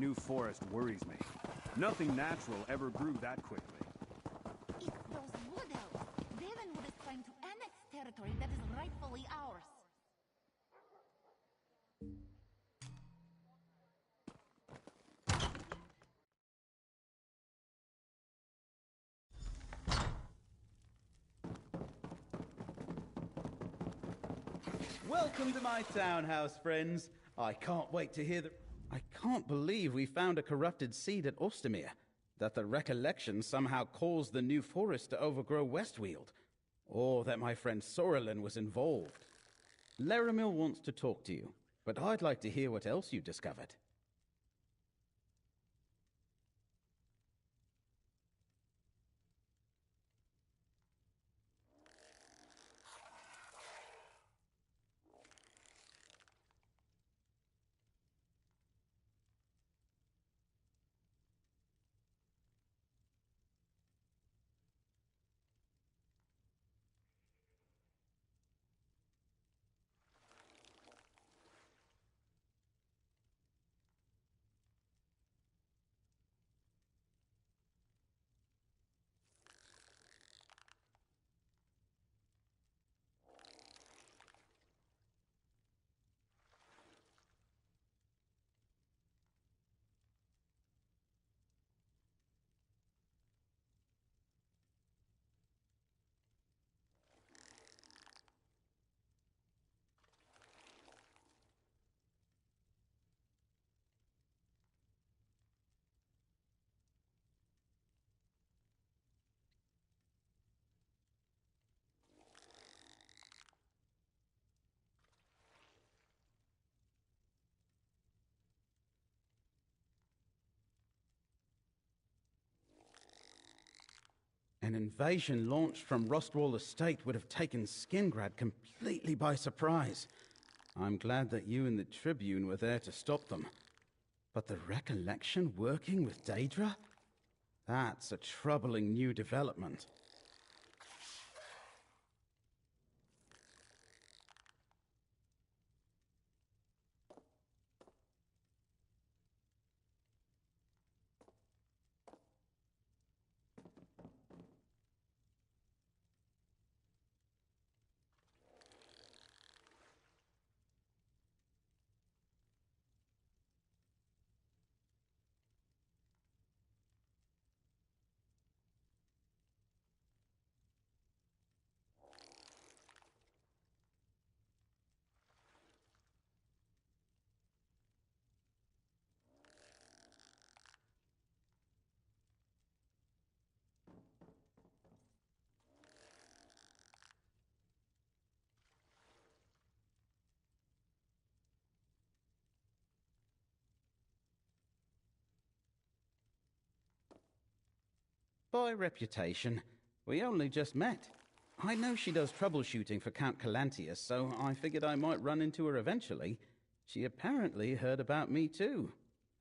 new forest worries me. Nothing natural ever grew that quickly. It's those wood elves. Ravenwood is trying to annex territory that is rightfully ours. Welcome to my townhouse, friends. I can't wait to hear the... I can't believe we found a corrupted seed at Ostermere. That the recollection somehow caused the new forest to overgrow Westweald. Or that my friend Sorelin was involved. Laramil wants to talk to you, but I'd like to hear what else you discovered. An invasion launched from Rostwall Estate would have taken Skingrad completely by surprise. I'm glad that you and the Tribune were there to stop them. But the recollection working with Daedra? That's a troubling new development. By reputation, we only just met. I know she does troubleshooting for Count Calantius, so I figured I might run into her eventually. She apparently heard about me too,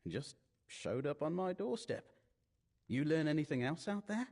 and just showed up on my doorstep. You learn anything else out there?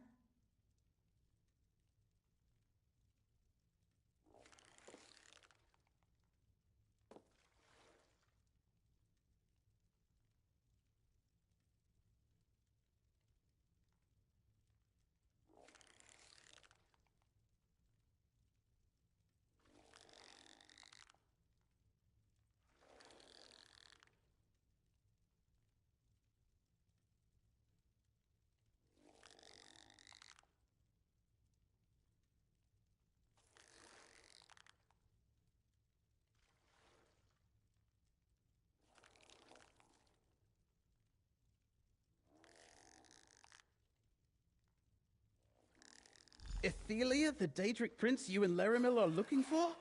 Ethelia, the Daedric prince you and Laramil are looking for?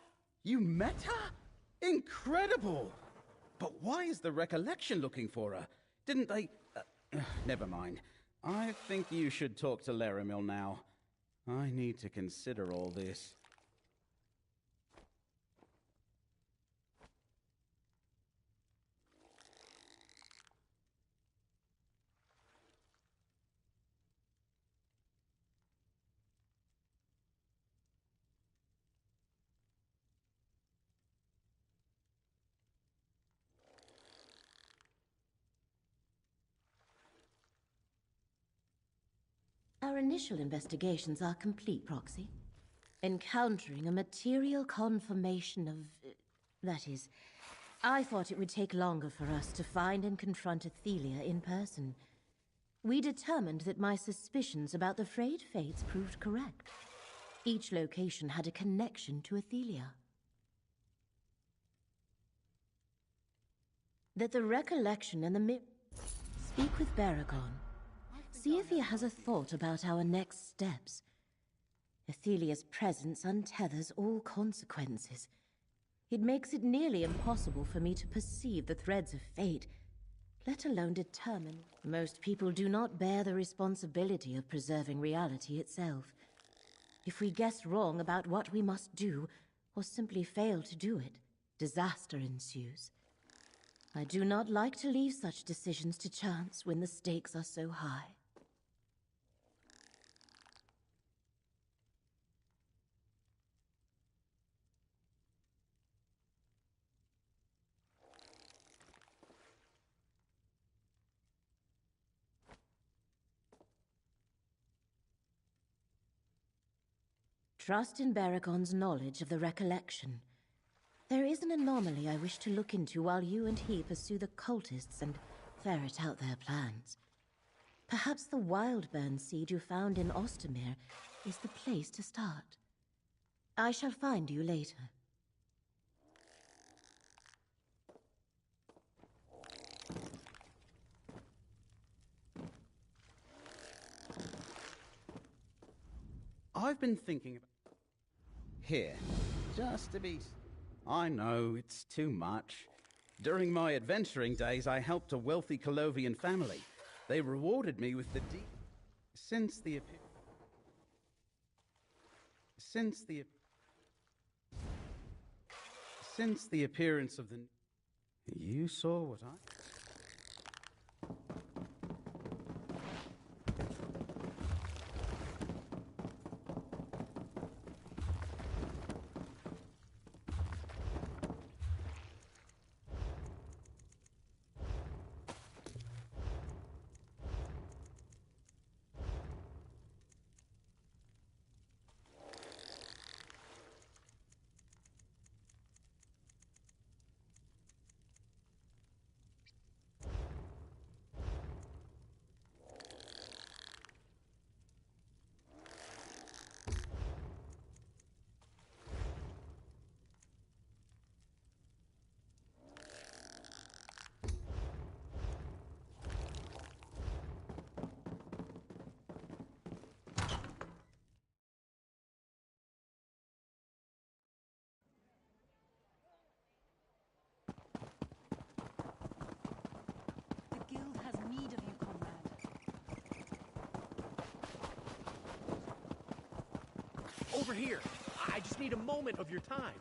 You met her? Incredible! But why is the recollection looking for her? Didn't they... never mind. I think you should talk to Laramil now. I need to consider all this. Our initial investigations are complete, Proxy. Encountering a material confirmation of... that is, I thought it would take longer for us to find and confront Athelia in person. We determined that my suspicions about the frayed fates proved correct. Each location had a connection to Athelia. That the recollection and the Speak with Baragon. See if he has a thought about our next steps. Athelia's presence untethers all consequences. It makes it nearly impossible for me to perceive the threads of fate, let alone determine. Most people do not bear the responsibility of preserving reality itself. If we guess wrong about what we must do, or simply fail to do it, disaster ensues. I do not like to leave such decisions to chance when the stakes are so high. Trust in Baragon's knowledge of the recollection. There is an anomaly I wish to look into while you and he pursue the cultists and ferret out their plans. Perhaps the Wildburn seed you found in Ostermere is the place to start. I shall find you later. I've been thinking about... Here, just to be... I know, it's too much. During my adventuring days, I helped a wealthy Colovian family. They rewarded me with the Since the appearance of the... You saw what I... The guild has need of you, comrade. Over here. I just need a moment of your time.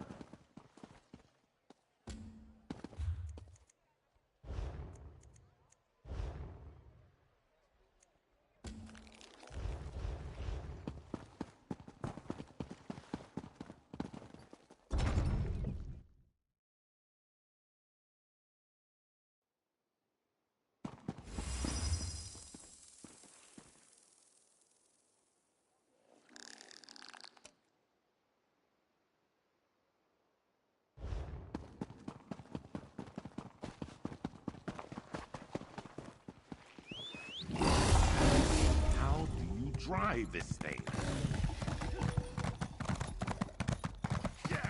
Drive this thing. Yeah.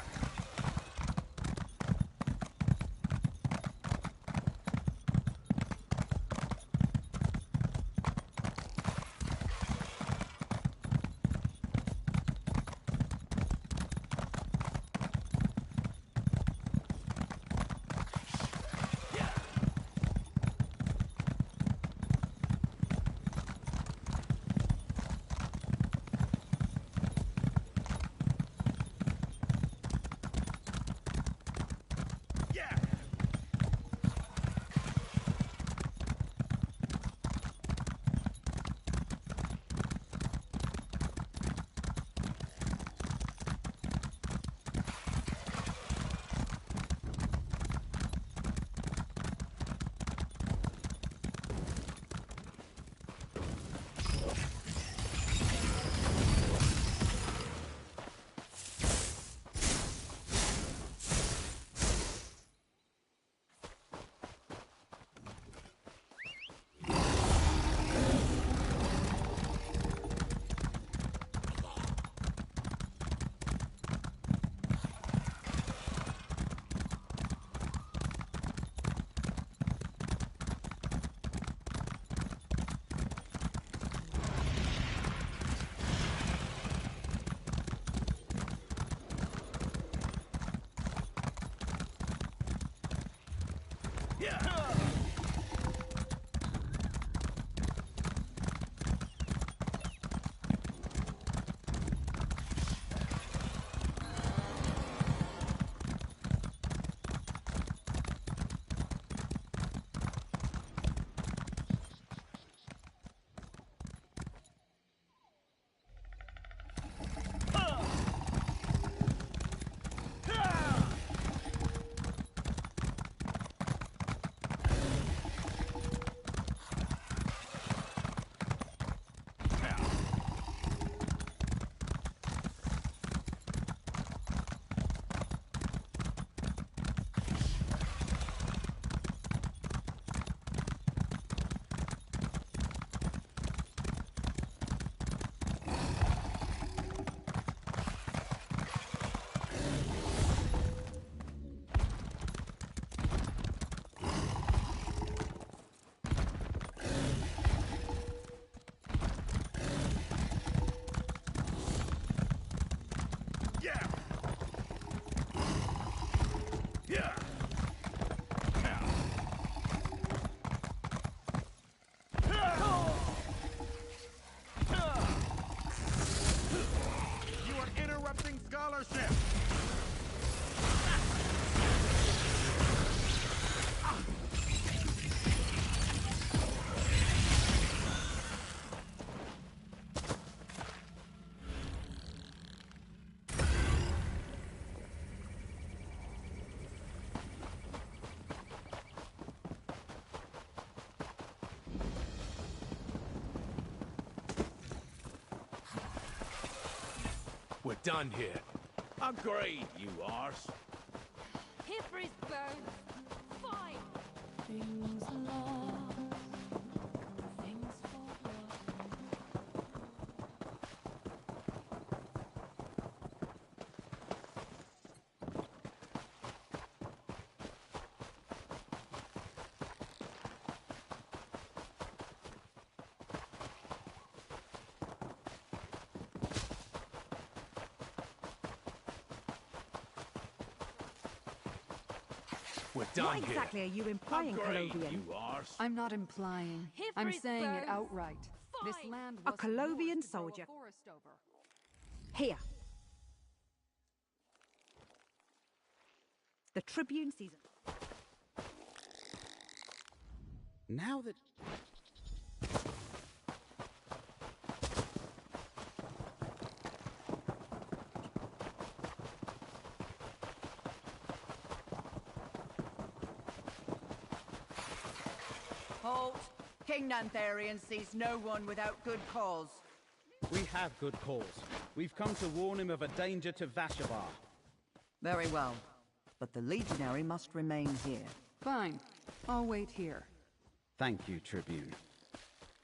Scholarship! We're done here. Agreed, you arse. Here for his bones. Fine. Things lost, things forgotten. We're done What here. exactly are you implying, Agreed, Colovian? you arse. I'm not implying. Here for I'm his saying it bones. outright. This Fine. land A wasn't yours Colovian to grow a soldier. forest over. Here. The Tribune season. Now that... Halt! King Nantharian sees no one without good cause. We have good cause. We've come to warn him of a danger to Vashabar. Very well. But the legionary must remain here. Fine. I'll wait here. Thank you, Tribune.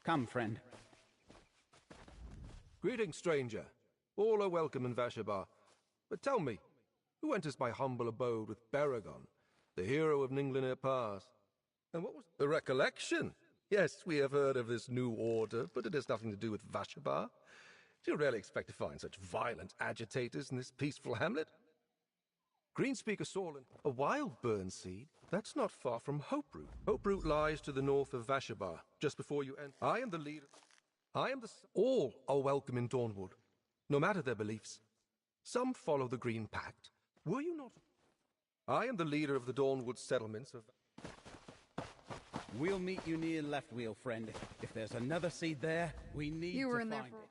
Come, friend. Greetings, stranger. All are welcome in Vashabar. But tell me, who enters my humble abode with Baragon, the hero of Ninglinir Pass? And what was the recollection? Yes, we have heard of this new order, but it has nothing to do with Vashabar. Do you really expect to find such violent agitators in this peaceful hamlet? Greenspeaker Sorlin, a wild burn seed? That's not far from Hoperoot. Hoperoot lies to the north of Vashabar, just before you enter. I am the leader. All are welcome in Dawnwood, no matter their beliefs. Some follow the Green Pact. Were you not? I am the leader of the Dawnwood settlements of... We'll meet you near Left Wheel, friend. If there's another seed there, we need You were to in there find for... it.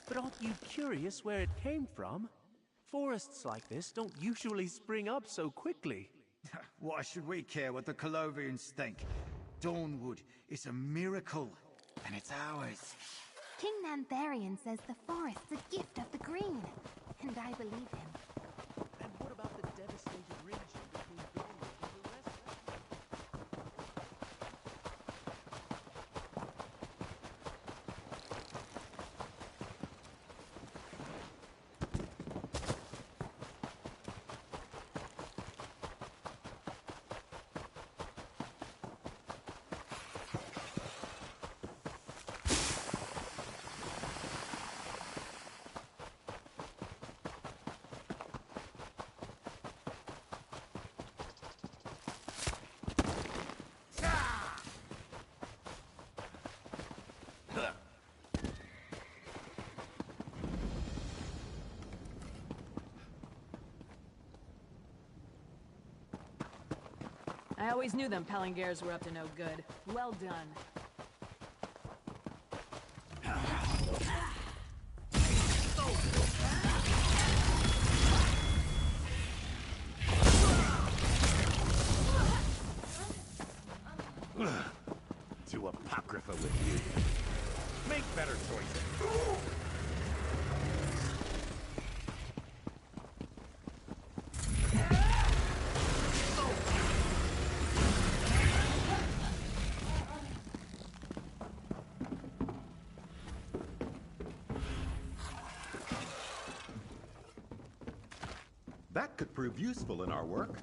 But aren't you curious where it came from? Forests like this don't usually spring up so quickly. Why should we care what the Colovians think? Dawnwood is a miracle, and it's ours. King Nantharian says the forest's a gift of the green, and I believe him. And what about the devastated region between Dawnwood and the rest? I always knew them Palingers were up to no good. Well done. To Apocrypha with you. Make better choices. That could prove useful in our work.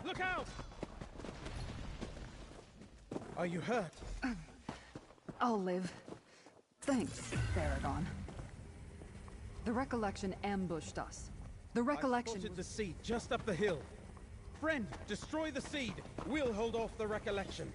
Look out! Are you hurt? I'll live. Thanks, Theragon. The Recollection ambushed us. The Recollection I spotted the seed just up the hill. Friend, destroy the seed. We'll hold off the Recollection.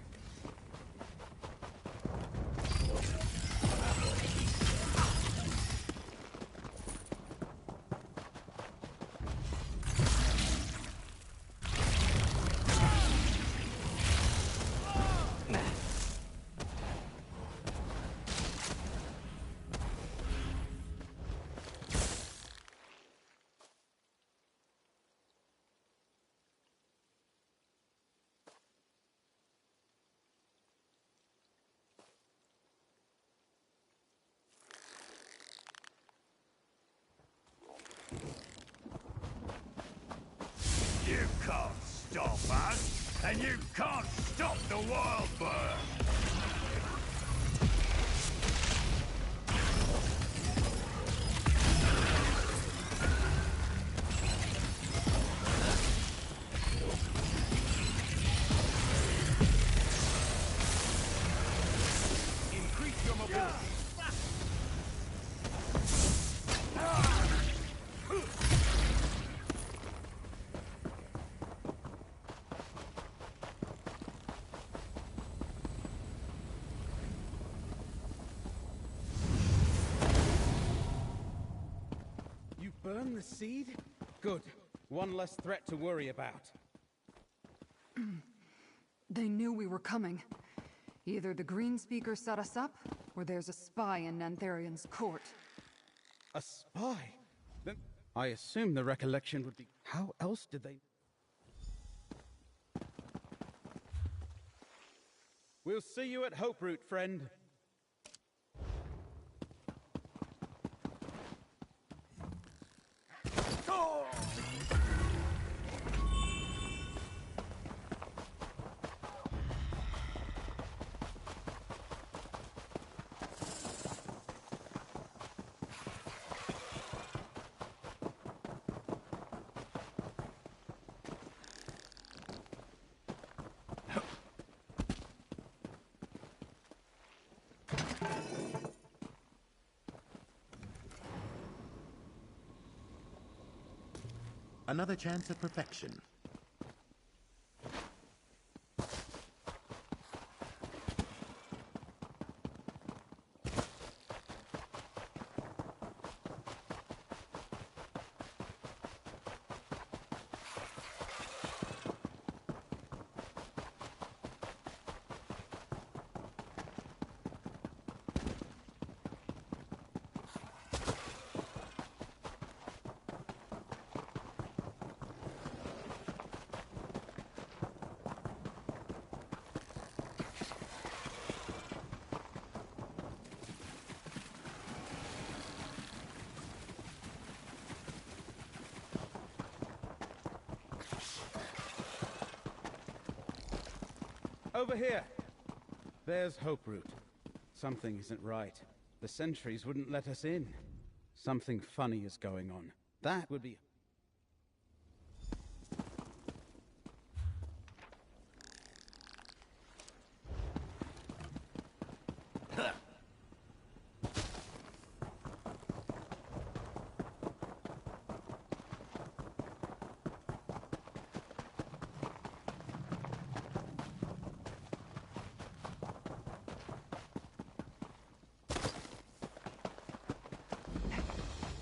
stop us, and you can't stop the wild bird! Increase your mobility. You burn the seed? Good. One less threat to worry about. They knew we were coming. Either the Green Speaker set us up, or there's a spy in Nantharian's court. A spy? Then I assume the recollection would be... How else did they... We'll see you at Hope Root, friend. Another chance at perfection. Over here! There's Hope Root. Something isn't right. The sentries wouldn't let us in. Something funny is going on. That would be...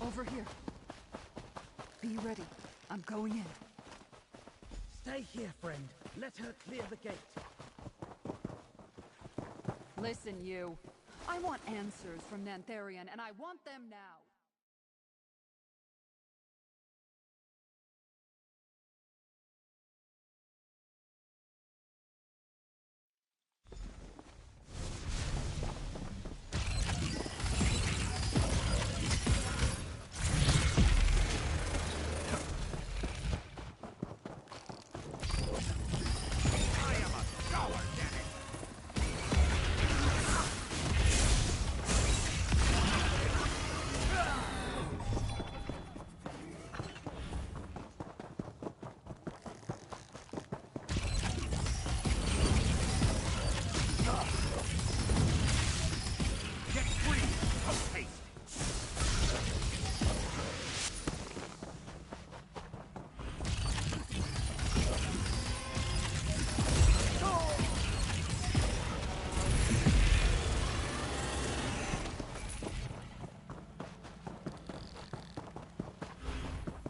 Over here. Be ready. I'm going in. Stay here, friend. Let her clear the gate. Listen, you. I want answers from Nantharian, and I want them now.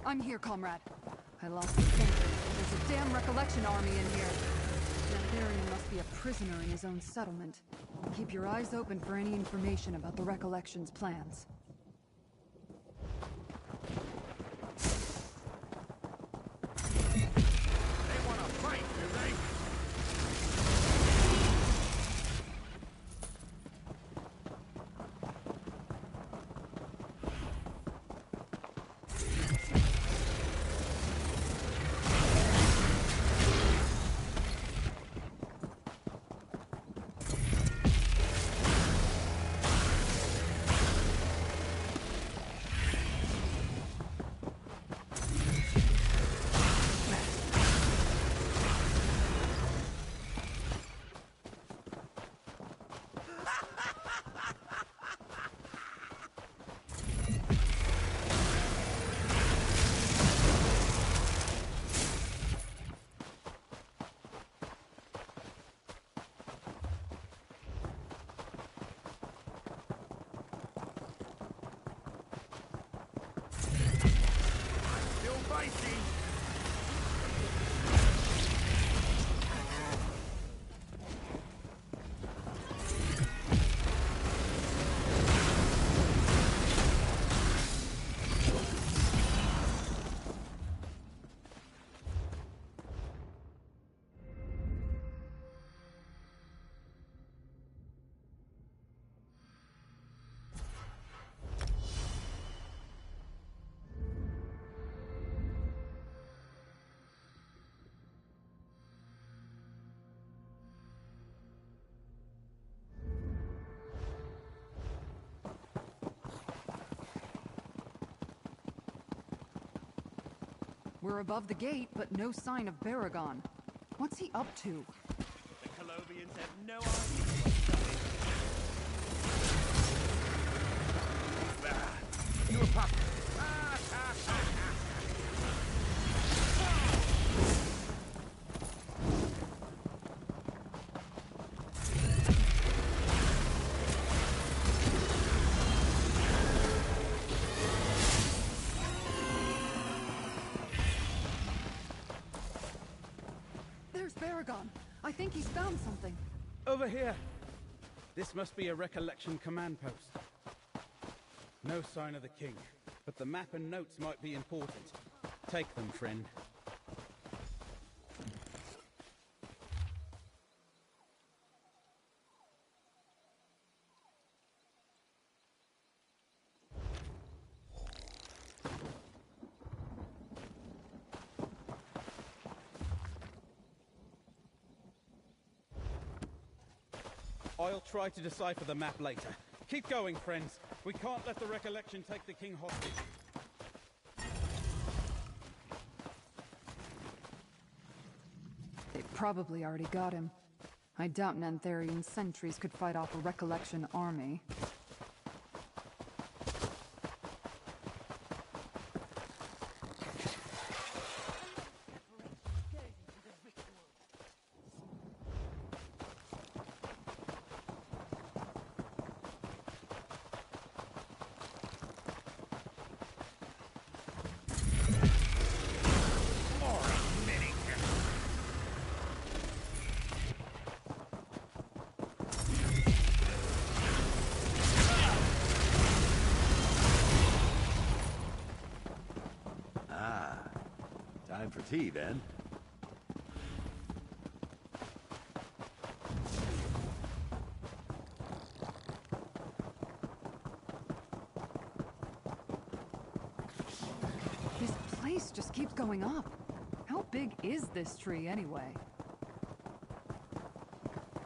I'm here, comrade. I lost the sentry. There's a damn recollection army in here. Nantharian must be a prisoner in his own settlement. Keep your eyes open for any information about the recollection's plans. They want to fight, do they? fighting! We're above the gate, but no sign of Baragon. What's he up to? The Colovians have no idea what's You a pup? There's Baragon. I think he's found something. Over here. This must be a recollection command post. No sign of the king, but the map and notes might be important. Take them, friend. I'll try to decipher the map later. Keep going, friends. We can't let the recollection take the king hostage. They probably already got him. I doubt Nantharian sentries could fight off a recollection army. Time for tea, then. This place just keeps going up. How big is this tree, anyway?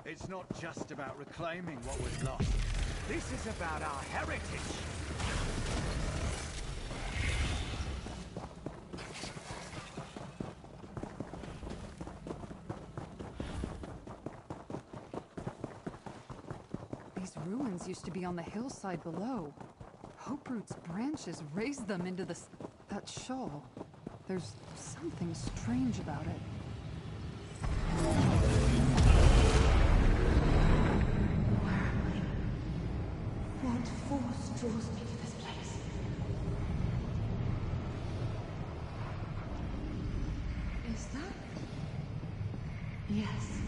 It's not just about reclaiming what was lost. This is about our heritage! These ruins used to be on the hillside below. Hoperoot's branches raised them into that shawl. There's something strange about it. What force draws me to this place? Is that? Yes.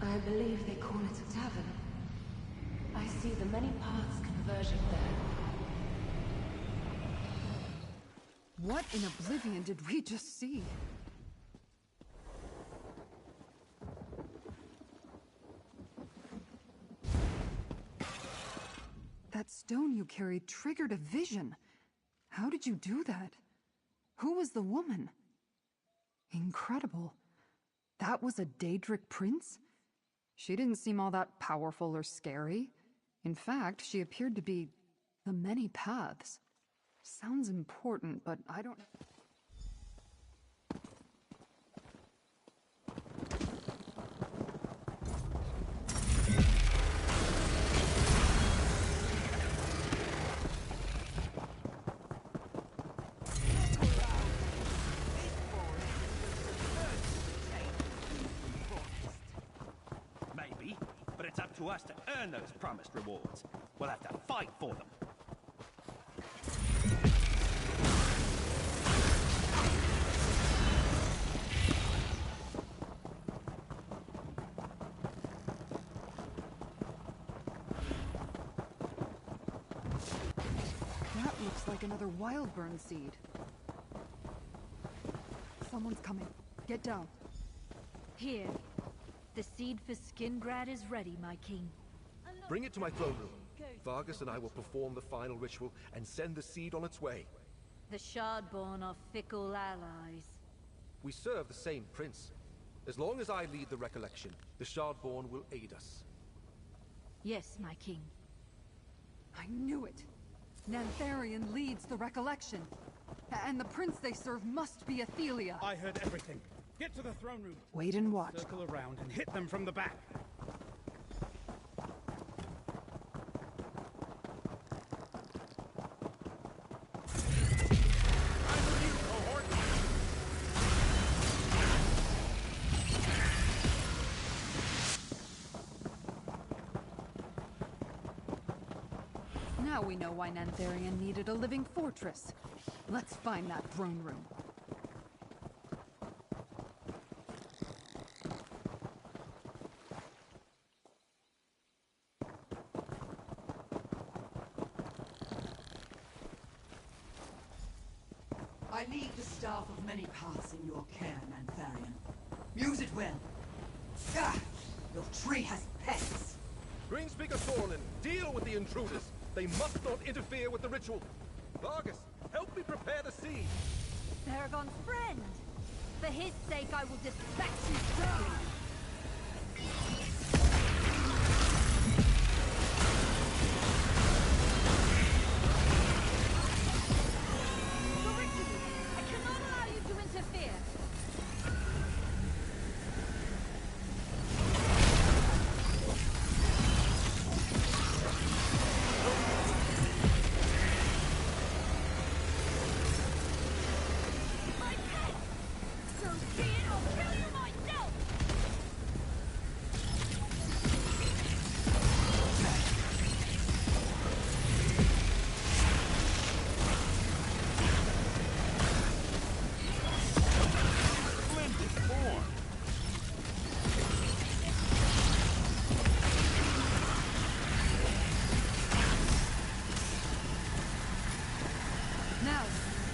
I believe they call it a tavern. I see the many paths converging there. What in oblivion did we just see? That stone you carried triggered a vision. How did you do that? Who was the woman? Incredible. That was a Daedric prince? She didn't seem all that powerful or scary. In fact, she appeared to be the many paths. Sounds important, but I don't... Maybe, but it's up to us to earn those promised rewards. We'll have to fight for them. Looks like another Wildburn seed. Someone's coming. Get down. Here. The seed for Skingrad is ready, my king. Bring it to my throne room. Vargas and I will perform the final ritual and send the seed on its way. The Shardborn are fickle allies. We serve the same prince. As long as I lead the recollection, the Shardborn will aid us. Yes, my king. I knew it. Nantharion leads the recollection. And the prince they serve must be Athelia. I heard everything. Get to the throne room. Wait and watch. Circle around and hit them from the back. Now we know why Nantharion needed a living fortress. Let's find that throne room. I leave the staff of many paths in your care, Nantharion. Use it well. Ah! Your tree has pests! Greenspeaker Sorlin, deal with the intruders. They must not interfere with the ritual. Vargas, help me prepare the seed. Paragon's friend! For his sake, I will dispatch you quickly! I cannot allow you to interfere! Now,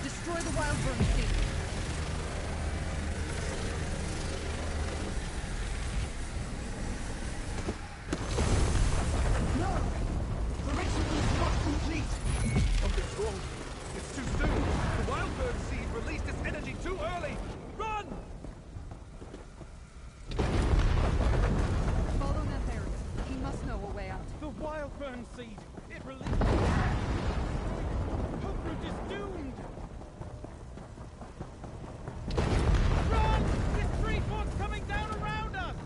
destroy the Wildburn seed. No! The ritual is not complete! Something's wrong. It's too soon. The Wildbird seed released its energy too early. Run! Follow Nantharion. He must know a way out. The Wildburn seed! It released... Hoperoot is doomed! Run! This tree fort's coming down around us!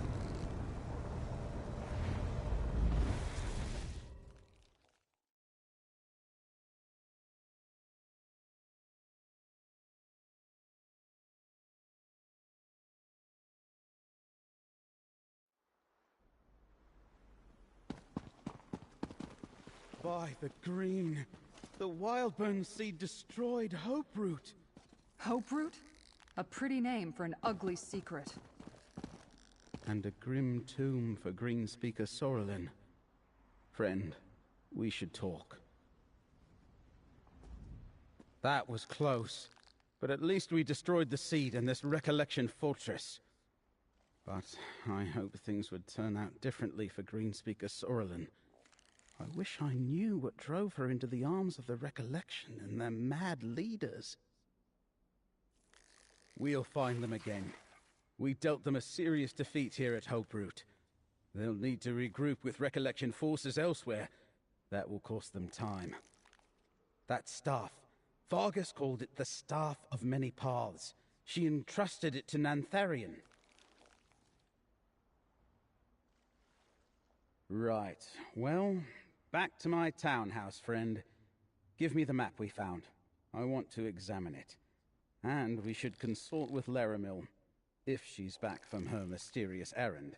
By the green, the Wildburn seed destroyed Hoperoot. Hoperoot? A pretty name for an ugly secret. And a grim tomb for Greenspeaker Sorlin. Friend, we should talk. That was close, but at least we destroyed the seed and this recollection fortress. But I hope things would turn out differently for Greenspeaker Sorlin. I wish I knew what drove her into the arms of the recollection and their mad leaders. We'll find them again. We dealt them a serious defeat here at Hoperoot. They'll need to regroup with recollection forces elsewhere. That will cost them time. That staff, Vargas called it the Staff of Many Paths. She entrusted it to Nantharion. Right, well, back to my townhouse, friend. Give me the map we found. I want to examine it. And we should consult with Laramil, if she's back from her mysterious errand.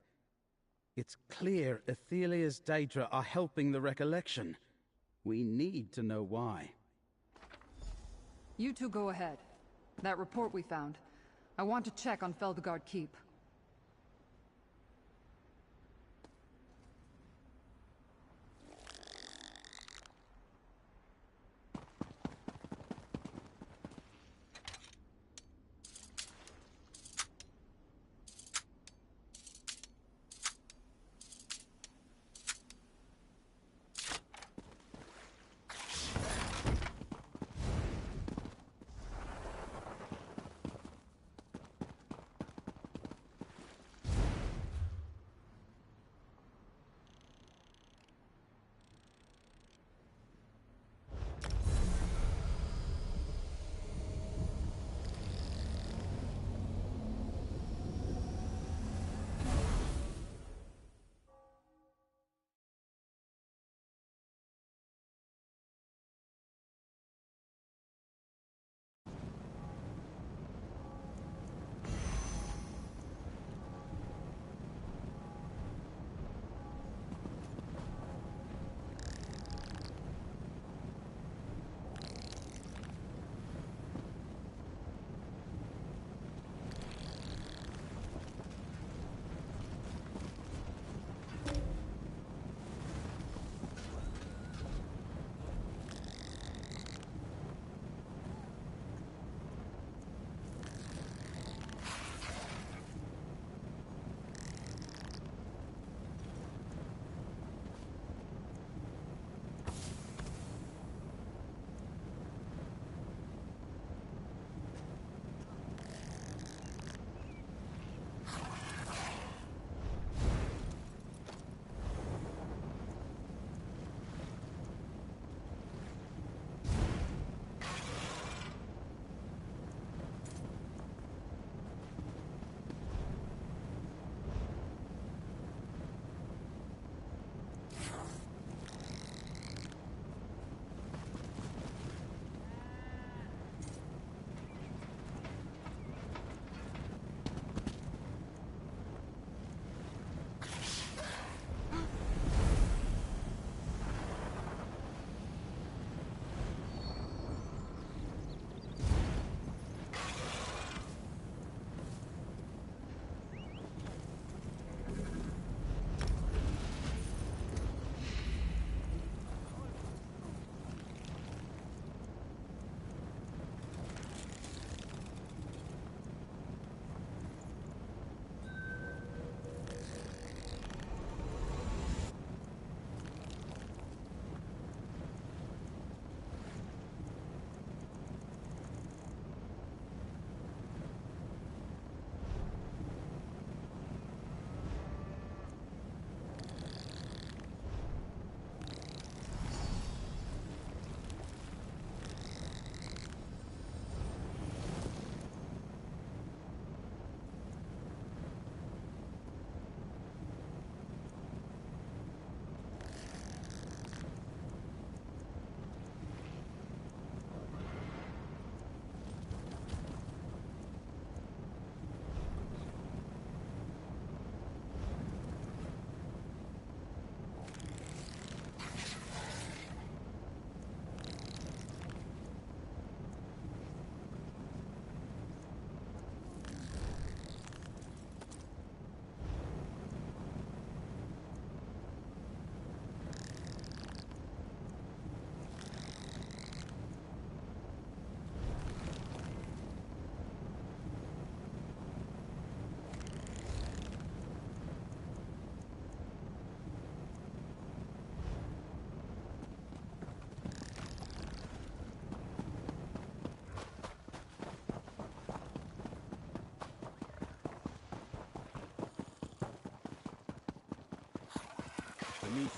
It's clear Athelia's Daedra are helping the recollection. We need to know why. You two go ahead. That report we found. I want to check on Feldegard Keep.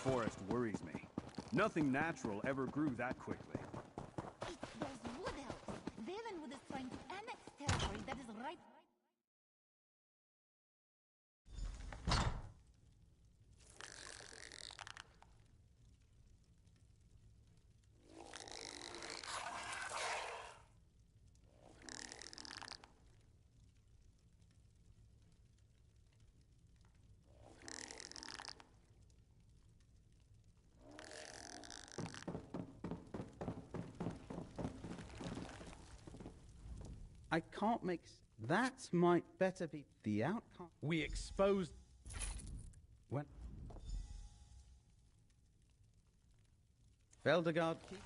forest worries me. Nothing natural ever grew that quickly. It's those wood elves. Ravenwood is trying to annex territory that is right... I can't make... That might better be the outcome. We exposed... When... Veldegard Keep...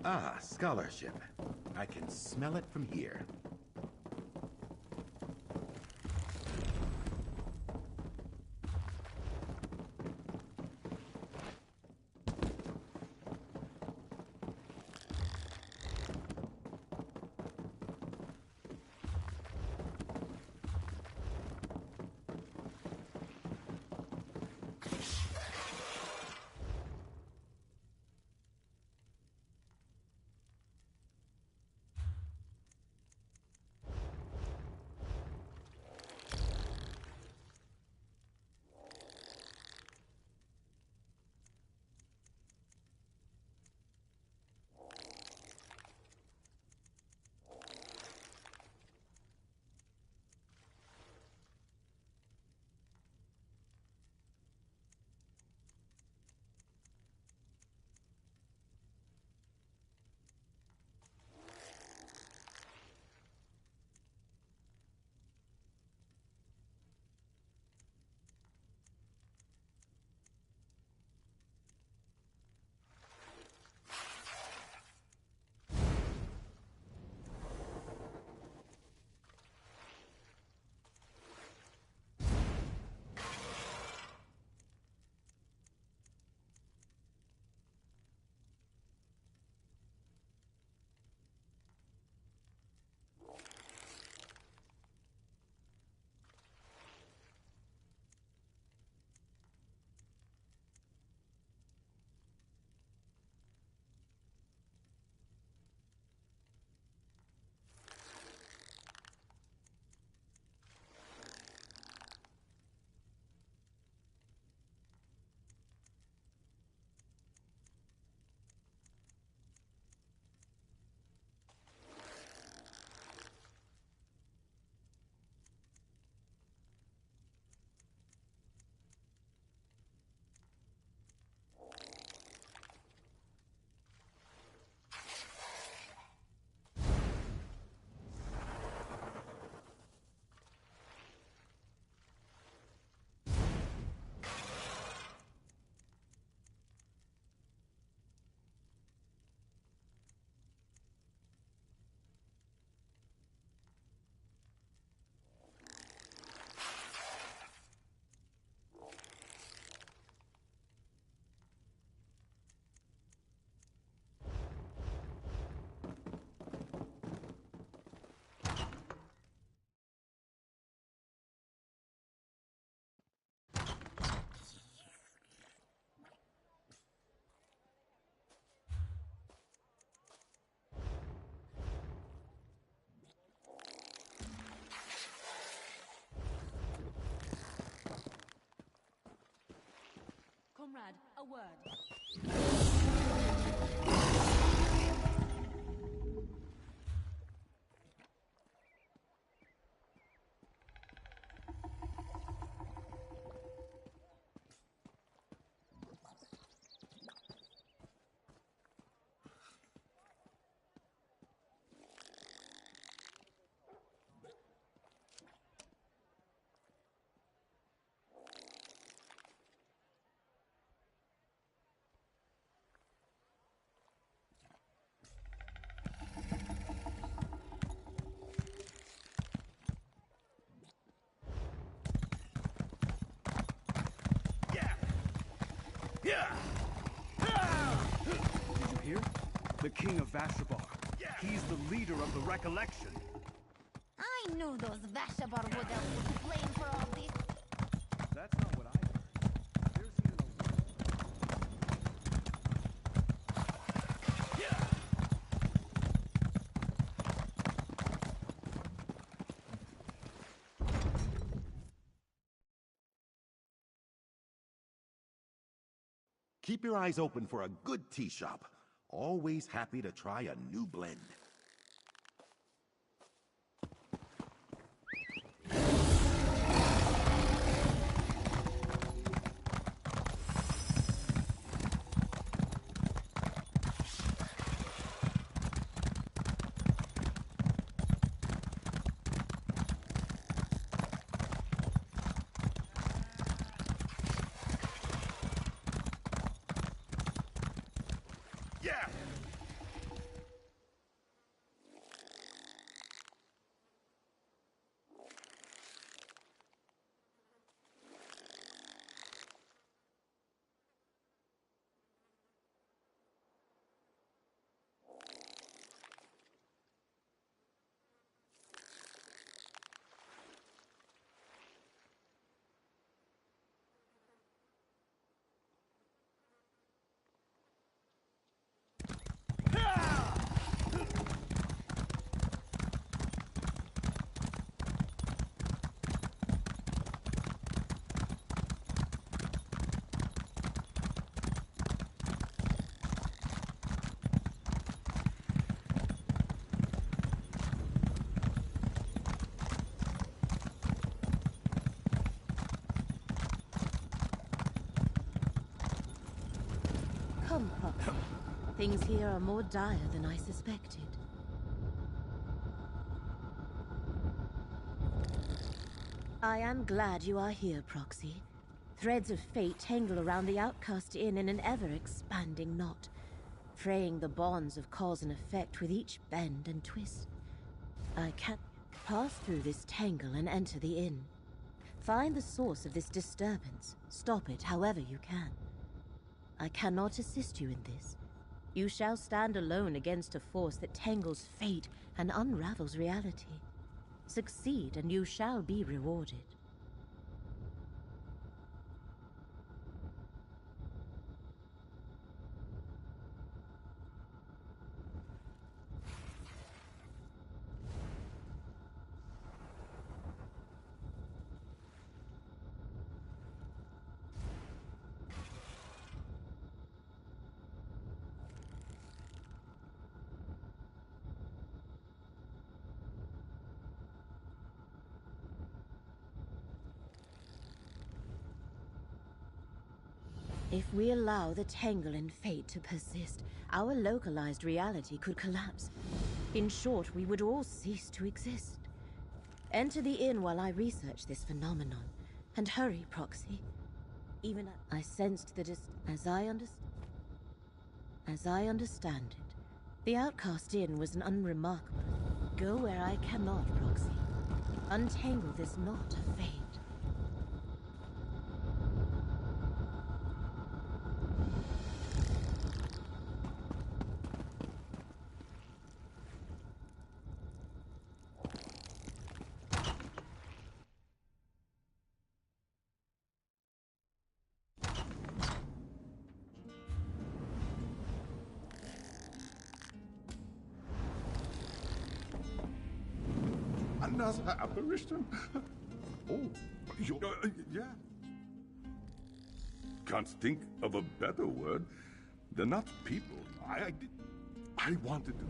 Ah, scholarship. I can smell it from here. Comrade, a word. Did you hear? The king of Vashabar. He's the leader of the Recollection. I knew those Vashabar would be playing for all this. That's not what I heard. There's even Keep your eyes open for a good tea shop. Always happy to try a new blend. Come, Pop. Things here are more dire than I suspected. I am glad you are here, Proxy. Threads of fate tangle around the Outcast Inn in an ever-expanding knot, fraying the bonds of cause and effect with each bend and twist. I can't pass through this tangle and enter the inn. Find the source of this disturbance. Stop it however you can. I cannot assist you in this. You shall stand alone against a force that tangles fate and unravels reality. Succeed, and you shall be rewarded. If we allow the tangle in fate to persist, our localized reality could collapse. In short, we would all cease to exist. Enter the inn while I research this phenomenon. And hurry, Proxy. Even I sensed that as I understand it, the Outcast Inn was an unremarkable. Go where I cannot, Proxy. Untangle this knot of fate. Another apparition? Oh, yeah. Can't think of a better word. They're not people. I wanted to.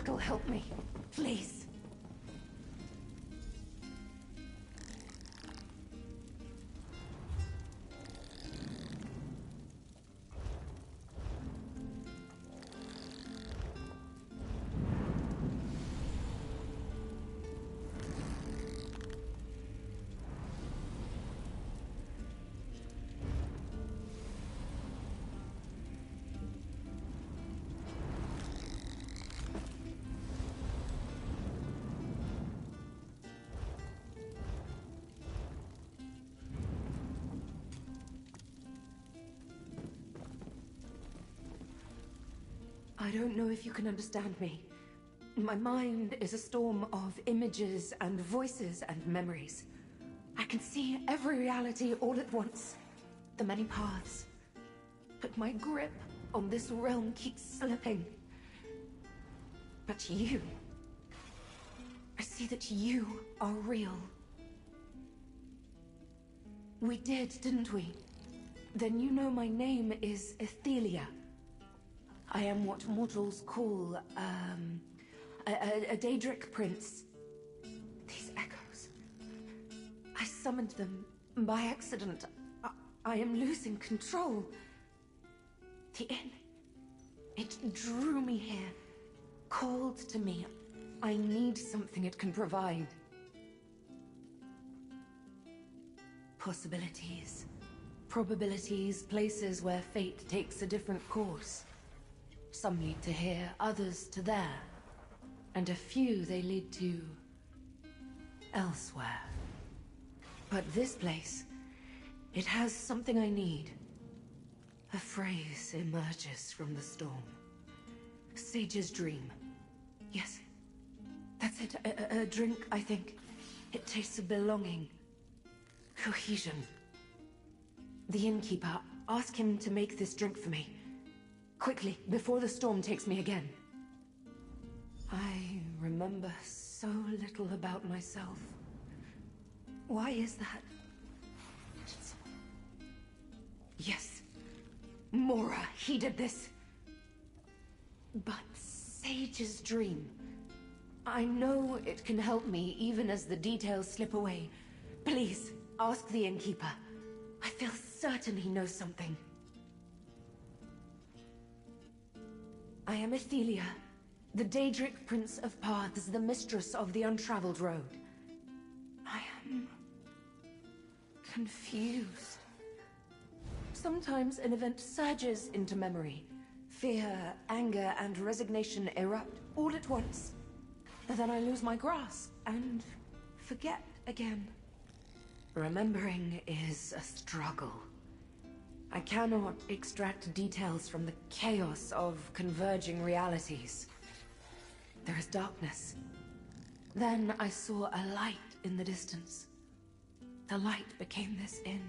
mortal help me, please? I don't know if you can understand me. My mind is a storm of images and voices and memories. I can see every reality all at once. The many paths. But my grip on this realm keeps slipping. But you... I see that you are real. We did, didn't we? Then you know my name is Ethelia. I am what mortals call, a Daedric prince. These echoes. I summoned them by accident. I am losing control. The inn. It drew me here. Called to me. I need something it can provide. Possibilities. Probabilities, places where fate takes a different course. Some lead to here, others to there. And a few they lead to... elsewhere. But this place, it has something I need. A phrase emerges from the storm. Sage's dream. Yes, that's it. A drink, I think. It tastes of belonging. Cohesion. The innkeeper, ask him to make this drink for me. Quickly, before the storm takes me again. I remember so little about myself. Why is that? Yes, Mora, he did this. But Sage's dream. I know it can help me even as the details slip away. Please, ask the innkeeper. I feel certain he knows something. I am Ethelia, the Daedric Prince of Paths, the mistress of the untraveled road. I am... confused. Sometimes an event surges into memory. Fear, anger, and resignation erupt all at once. But then I lose my grasp and forget again. Remembering is a struggle. I cannot extract details from the chaos of converging realities. There is darkness. Then I saw a light in the distance. The light became this inn.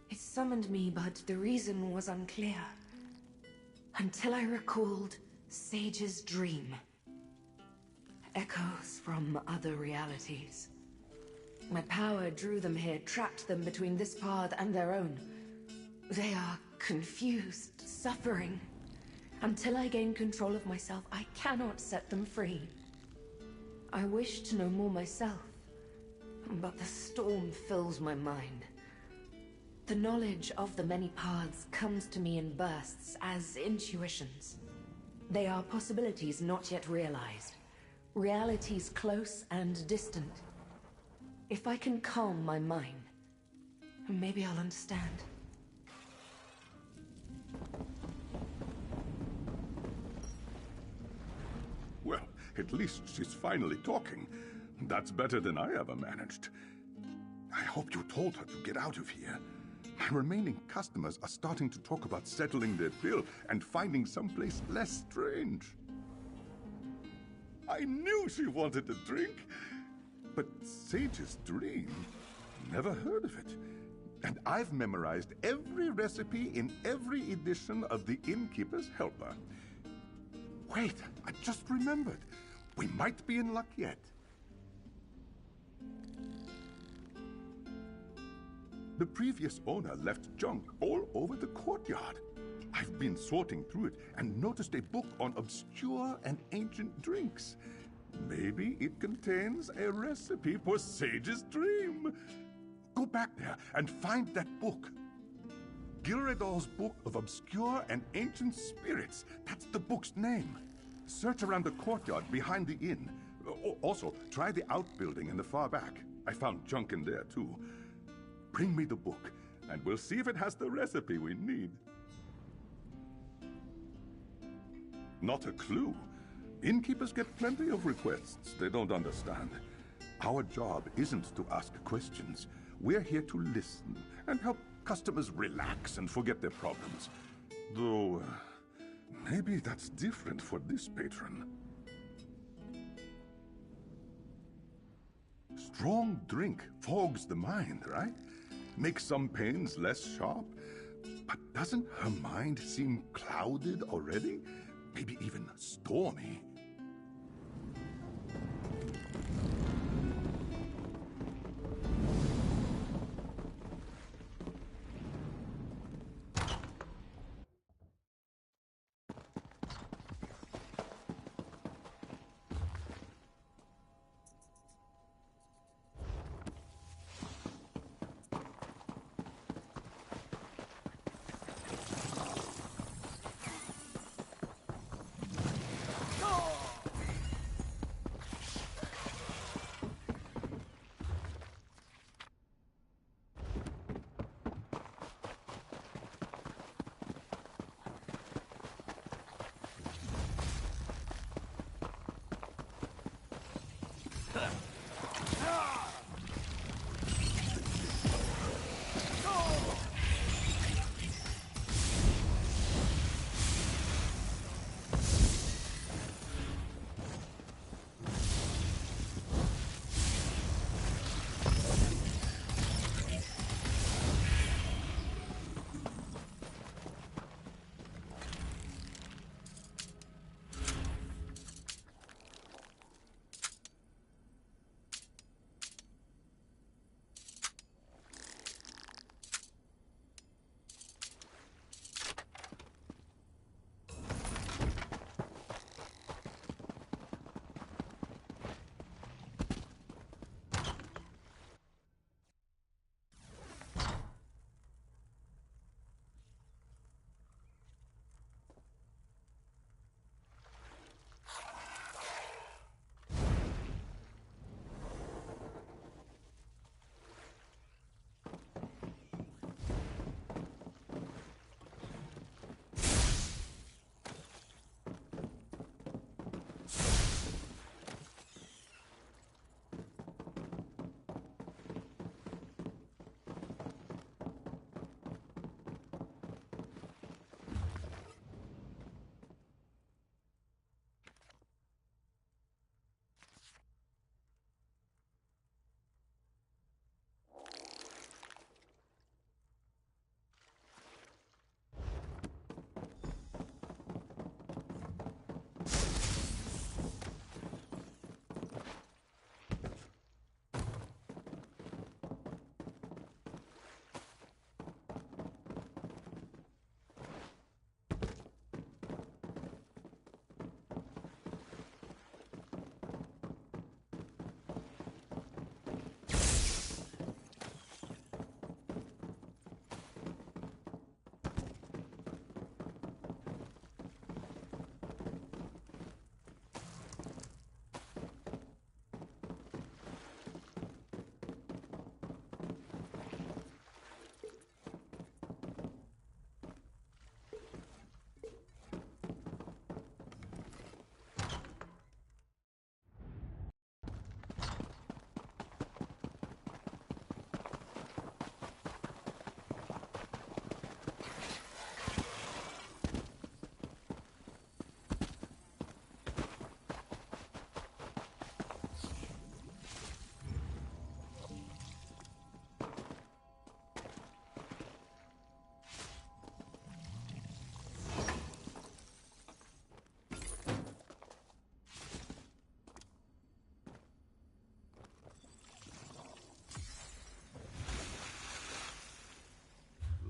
It summoned me, but the reason was unclear. Until I recalled Sage's dream. Echoes from other realities. My power drew them here, trapped them between this path and their own. They are confused, suffering. Until I gain control of myself, I cannot set them free. I wish to know more myself, but the storm fills my mind. The knowledge of the many paths comes to me in bursts as intuitions. They are possibilities not yet realized. Realities close and distant. If I can calm my mind, maybe I'll understand. Well, at least she's finally talking. That's better than I ever managed. I hope you told her to get out of here. My remaining customers are starting to talk about settling their bill and finding someplace less strange. I knew she wanted a drink, but Sage's dream? Never heard of it. And I've memorized every recipe in every edition of The Innkeeper's Helper. Wait, I just remembered. We might be in luck yet. The previous owner left junk all over the courtyard. I I've been sorting through it and noticed a book on obscure and ancient drinks. Maybe it contains a recipe for Sage's dream. Go back there and find that book. Gilredal's Book of Obscure and Ancient Spirits. That's the book's name. Search around the courtyard behind the inn. Also, try the outbuilding in the far back. I found junk in there, too. Bring me the book, and we'll see if it has the recipe we need. Not a clue. Innkeepers get plenty of requests they don't understand. Our job isn't to ask questions. We're here to listen and help customers relax and forget their problems. Though, maybe that's different for this patron. Strong drink fogs the mind, right? Makes some pains less sharp. But doesn't her mind seem clouded already? Maybe even stormy?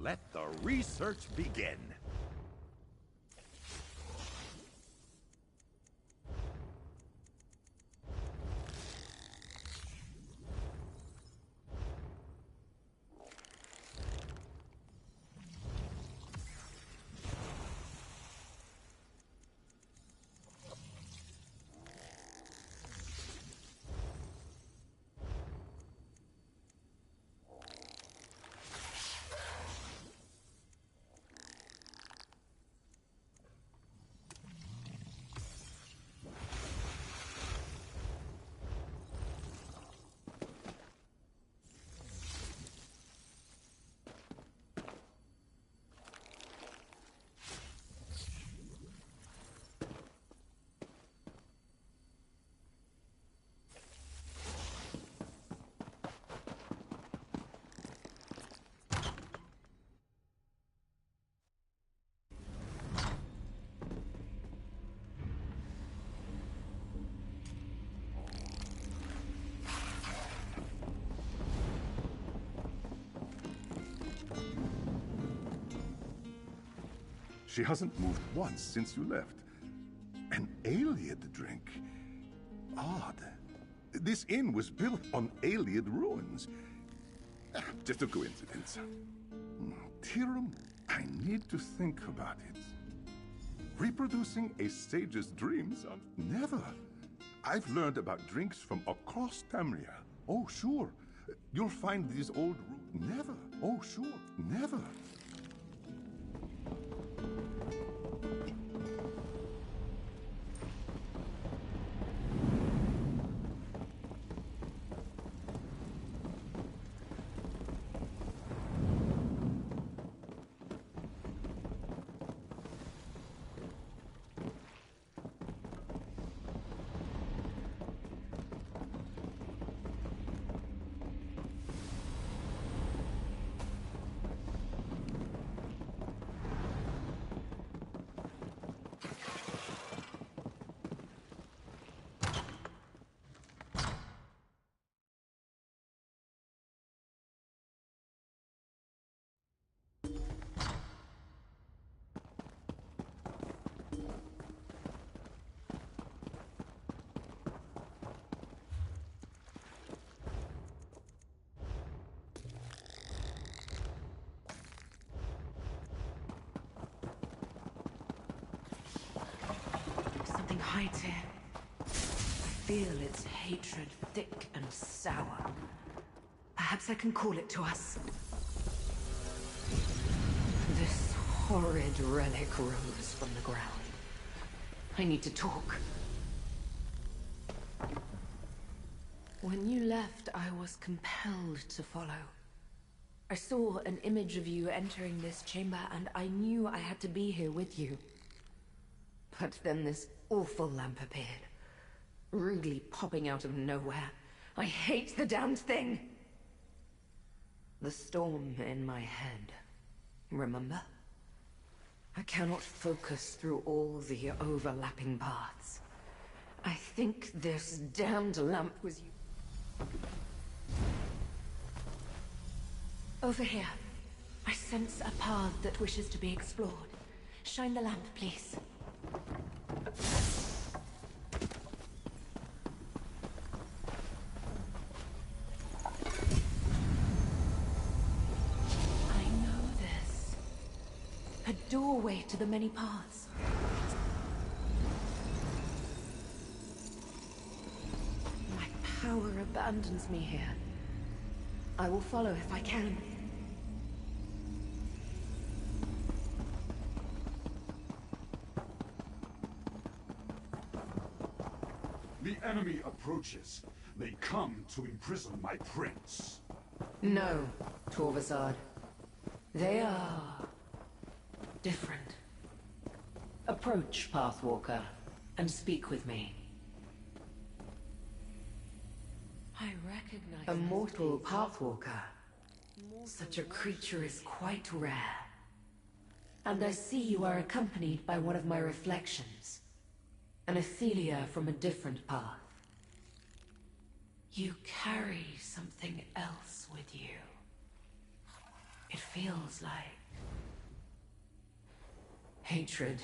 Let the research begin. She hasn't moved once since you left. An Ayleid drink. Odd. This inn was built on Ayleid ruins. Just a coincidence. Tiram, I need to think about it. Reproducing a sage's dreams? Never. I've learned about drinks from across Tamria. Oh, sure. You'll find these old... Never. Oh, sure. Never. Something hides here. I feel its hatred thick and sour. Perhaps I can call it to us. This horrid relic rose from the ground. I need to talk. When you left, I was compelled to follow. I saw an image of you entering this chamber, and I knew I had to be here with you. But then this awful lamp appeared, rudely popping out of nowhere. I hate the damned thing! The storm in my head, remember? I cannot focus through all the overlapping paths. I think this damned lamp was you. Over here. I sense a path that wishes to be explored. Shine the lamp, please. I know this. A doorway to the many paths. My power abandons me here. I will follow if I can. The enemy approaches. They come to imprison my prince. No, Torvasad. They are... different. Approach, Pathwalker, and speak with me. I recognize... A mortal Pathwalker. Such a creature is quite rare. And I see you are accompanied by one of my reflections. An Athelia from a different path. You carry something else with you. It feels like... hatred.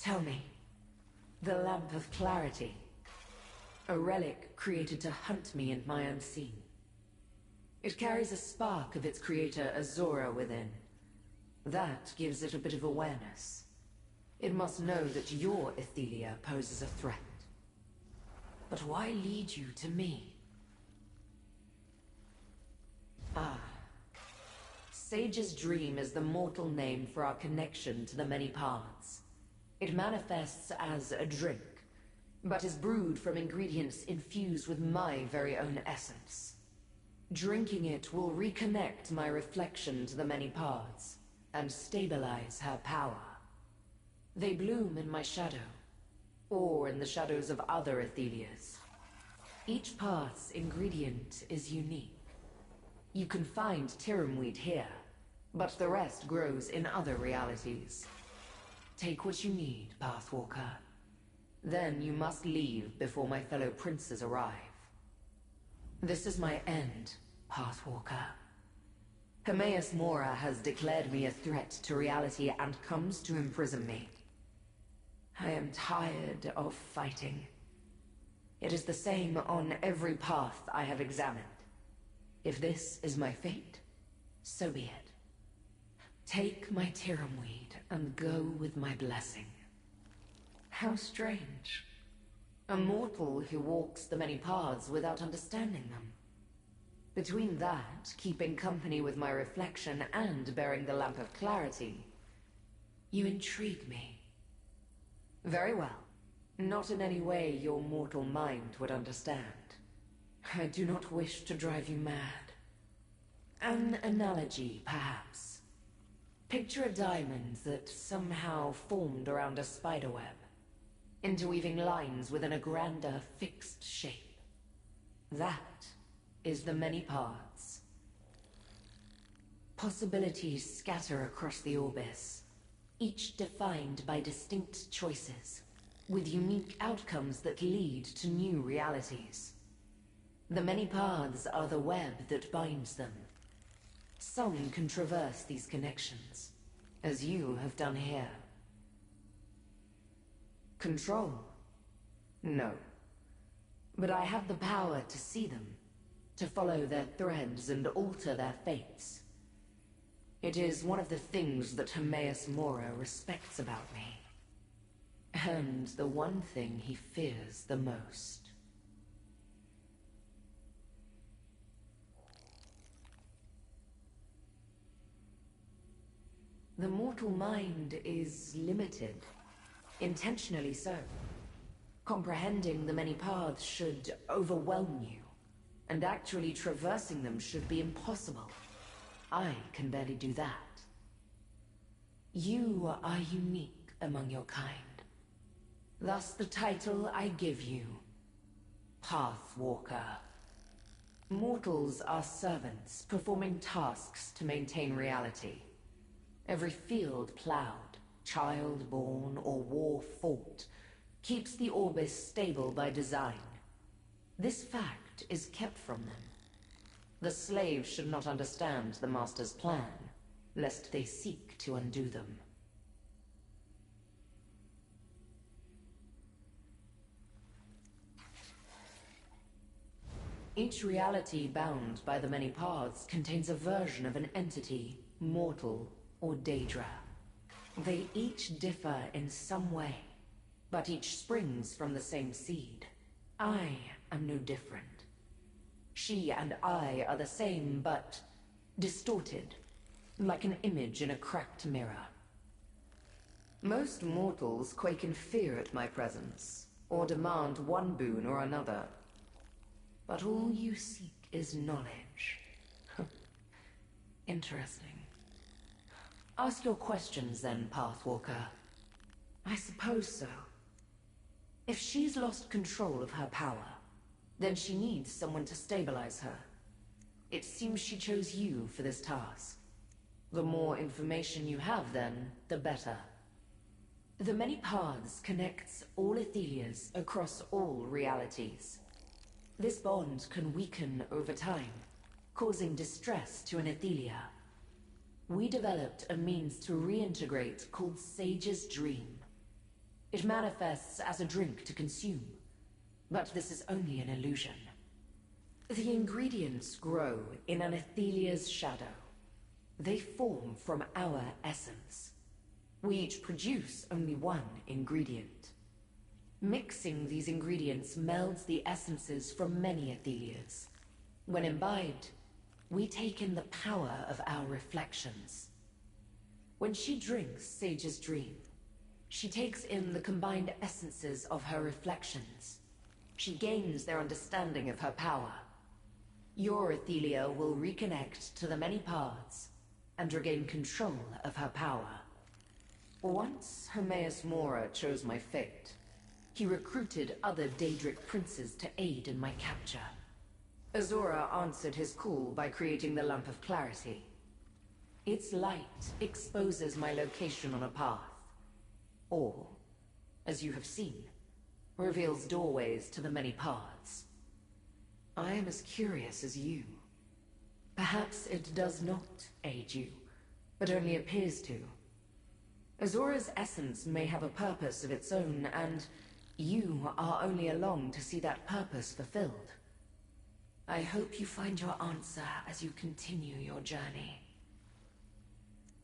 Tell me, the Lamp of Clarity. A relic created to hunt me and my unseen. It carries a spark of its creator Azora within. That gives it a bit of awareness. It must know that your Athelia poses a threat. But why lead you to me? Ah. Sage's Dream is the mortal name for our connection to the many paths. It manifests as a drink, but is brewed from ingredients infused with my very own essence. Drinking it will reconnect my reflection to the many paths, and stabilize her power. They bloom in my shadow, or in the shadows of other Athelias. Each path's ingredient is unique. You can find Tiramweed here, but the rest grows in other realities. Take what you need, Pathwalker. Then you must leave before my fellow princes arrive. This is my end, Pathwalker. Hermaeus Mora has declared me a threat to reality and comes to imprison me. I am tired of fighting. It is the same on every path I have examined. If this is my fate, so be it. Take my Tiramweed and go with my blessing. How strange. A mortal who walks the many paths without understanding them. Between that, keeping company with my reflection, and bearing the Lamp of Clarity, you intrigue me. Very well. Not in any way your mortal mind would understand. I do not wish to drive you mad. An analogy, perhaps. Picture a diamond that somehow formed around a spiderweb, interweaving lines within a grander, fixed shape. That is the many paths. Possibilities scatter across the Orbis, each defined by distinct choices, with unique outcomes that lead to new realities. The many paths are the web that binds them. Some can traverse these connections, as you have done here. Control? No. But I have the power to see them, to follow their threads and alter their fates. It is one of the things that Hermaeus Mora respects about me. And the one thing he fears the most. The mortal mind is limited, intentionally so. Comprehending the many paths should overwhelm you, and actually traversing them should be impossible. I can barely do that. You are unique among your kind. Thus the title I give you, Pathwalker. Mortals are servants, performing tasks to maintain reality. Every field plowed, child born, or war fought, keeps the Orbis stable by design. This fact is kept from them. The slaves should not understand the Master's plan, lest they seek to undo them. Each reality bound by the many paths contains a version of an entity, mortal or Daedra. They each differ in some way, but each springs from the same seed. I am no different. She and I are the same, but distorted, like an image in a cracked mirror. Most mortals quake in fear at my presence, or demand one boon or another. But all you seek is knowledge. Interesting. Ask your questions then, Pathwalker. I suppose so. If she's lost control of her power, then she needs someone to stabilize her. It seems she chose you for this task. The more information you have then, the better. The many paths connects all Athelias across all realities. This bond can weaken over time, causing distress to an Athelia. We developed a means to reintegrate called Sage's Dream. It manifests as a drink to consume, but this is only an illusion. The ingredients grow in an Athelia's shadow. They form from our essence. We each produce only one ingredient. Mixing these ingredients melds the essences from many Athelias. When imbibed, we take in the power of our reflections. When she drinks Sage's Dream, she takes in the combined essences of her reflections. She gains their understanding of her power. Your Athelia will reconnect to the many paths and regain control of her power. Once Hermaeus Mora chose my fate, he recruited other Daedric princes to aid in my capture. Azora answered his call by creating the Lamp of Clarity. Its light exposes my location on a path. Or, as you have seen, reveals doorways to the many paths. I am as curious as you. Perhaps it does not aid you, but only appears to. Azora's essence may have a purpose of its own, and you are only along to see that purpose fulfilled. I hope you find your answer as you continue your journey.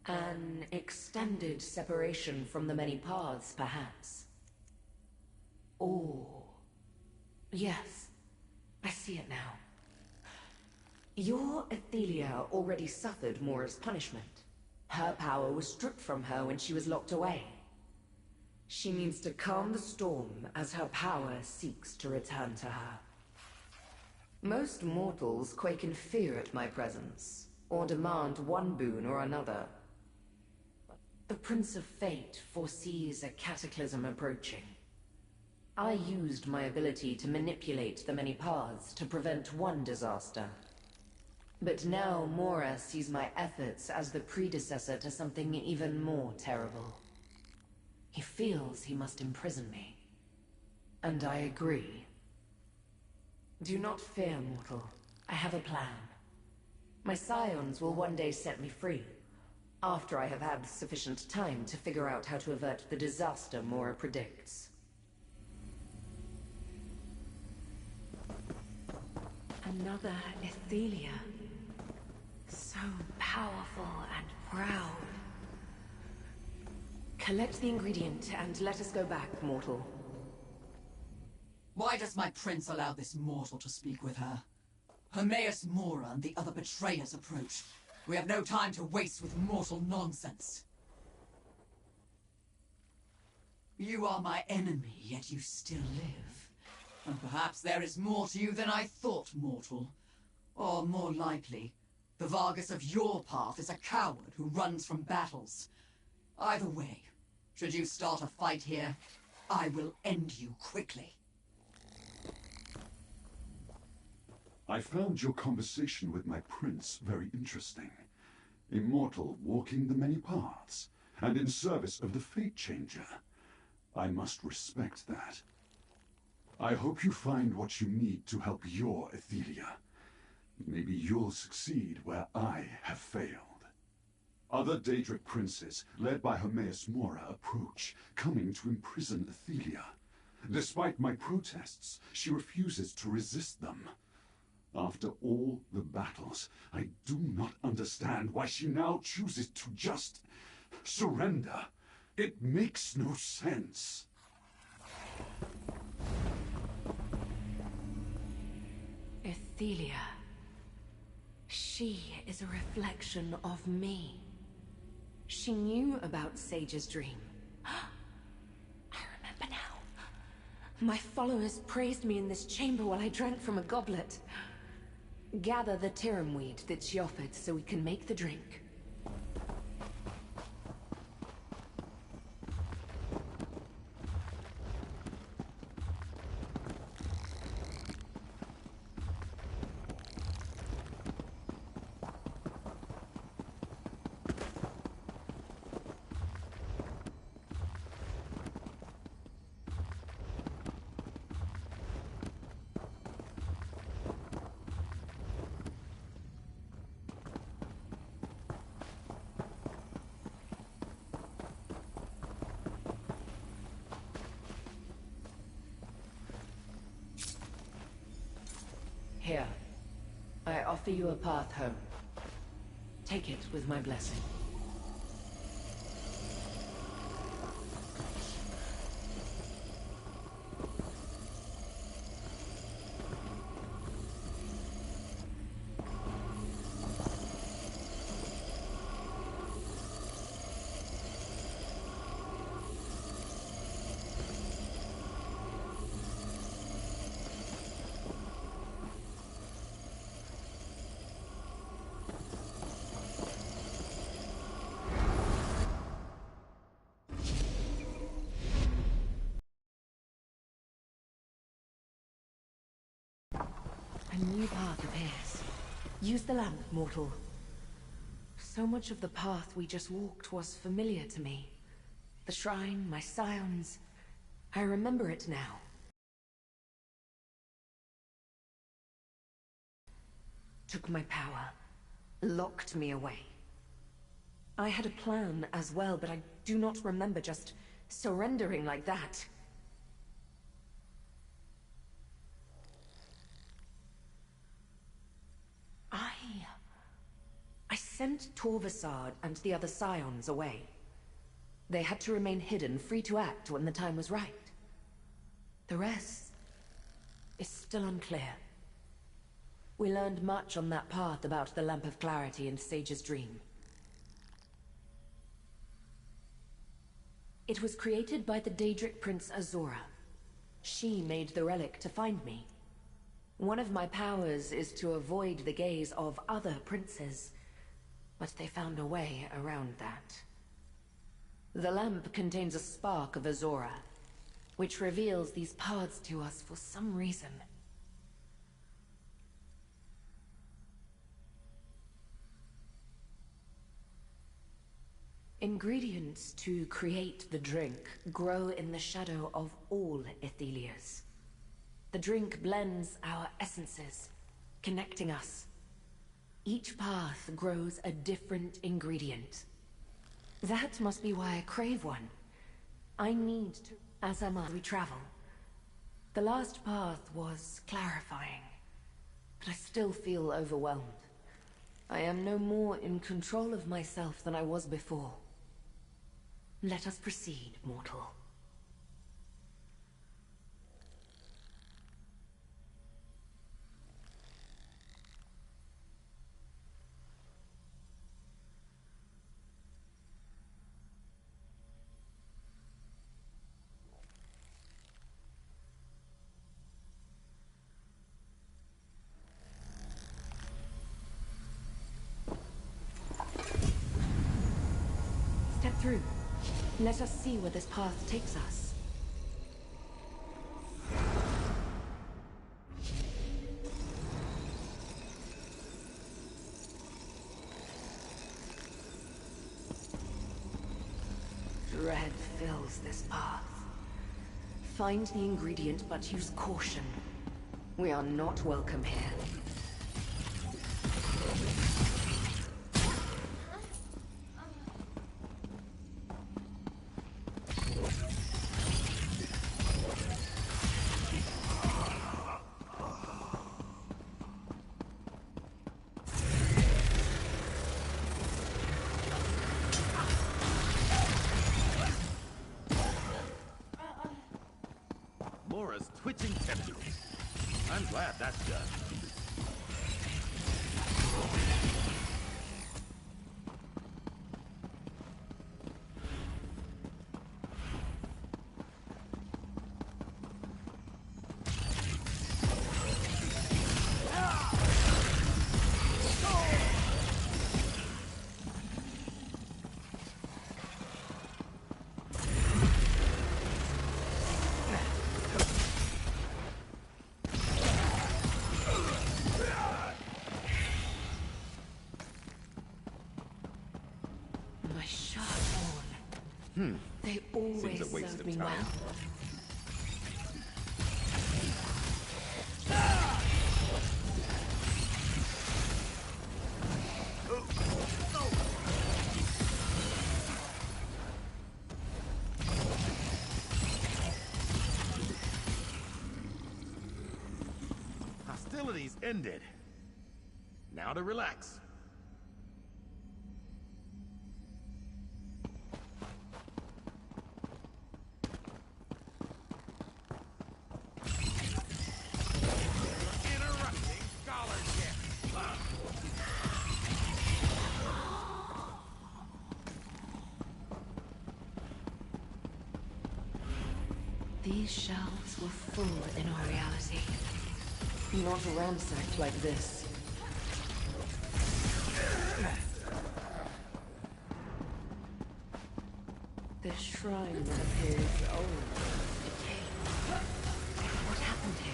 An extended separation from the many paths, perhaps. Or... yes, I see it now. Your Athelia already suffered Mora's punishment. Her power was stripped from her when she was locked away. She needs to calm the storm as her power seeks to return to her. Most mortals quake in fear at my presence, or demand one boon or another. The Prince of Fate foresees a cataclysm approaching. I used my ability to manipulate the many paths to prevent one disaster. But now Mora sees my efforts as the predecessor to something even more terrible. He feels he must imprison me. And I agree. Do not fear, mortal. I have a plan. My scions will one day set me free, after I have had sufficient time to figure out how to avert the disaster Mora predicts. Another Athelia. So powerful and proud. Collect the ingredient and let us go back, mortal. Why does my prince allow this mortal to speak with her? Hermaeus Mora and the other betrayers approach. We have no time to waste with mortal nonsense. You are my enemy, yet you still live. And perhaps there is more to you than I thought, mortal. Or more likely, the Vargas of your path is a coward who runs from battles. Either way, should you start a fight here, I will end you quickly. I found your conversation with my prince very interesting. Immortal, walking the many paths, and in service of the Fate Changer. I must respect that. I hope you find what you need to help your Athelia. Maybe you'll succeed where I have failed. Other Daedric princes, led by Hermaeus Mora, approach, coming to imprison Athelia. Despite my protests, she refuses to resist them. After all the battles, I do not understand why she now chooses to just surrender. It makes no sense. Athelia. She is a reflection of me. She knew about Sage's dream. I remember now. My followers praised me in this chamber while I drank from a goblet. Gather the Tirum weed that she offered so we can make the drink. Here, I offer you a path home. Take it with my blessing. A new path appears. Use the lamp, mortal. So much of the path we just walked was familiar to me. The shrine, my scions. I remember it now. Took my power, locked me away. I had a plan as well, but I do not remember just surrendering like that. I sent Torvasard and the other Scions away. They had to remain hidden, free to act when the time was right. The rest is still unclear. We learned much on that path about the Lamp of Clarity and Sage's Dream. It was created by the Daedric Prince Azora. She made the relic to find me. One of my powers is to avoid the gaze of other princes, but they found a way around that. The lamp contains a spark of Azora, which reveals these paths to us for some reason. Ingredients to create the drink grow in the shadow of all Ithelias. The drink blends our essences, connecting us. Each path grows a different ingredient. That must be why I crave one. I need to, as am I, we travel. The last path was clarifying, but I still feel overwhelmed. I am no more in control of myself than I was before. Let us proceed, mortal. Step through. Let us see where this path takes us. Dread fills this path. Find the ingredient, but use caution. We are not welcome here. Mora's twitching tentacles. I'm glad that's done. They always Seems a waste serve of me time. well. Hostilities ended. Now to relax. These shelves were full in our reality. Not ransacked like this. This shrine that appears old, decayed. What happened here?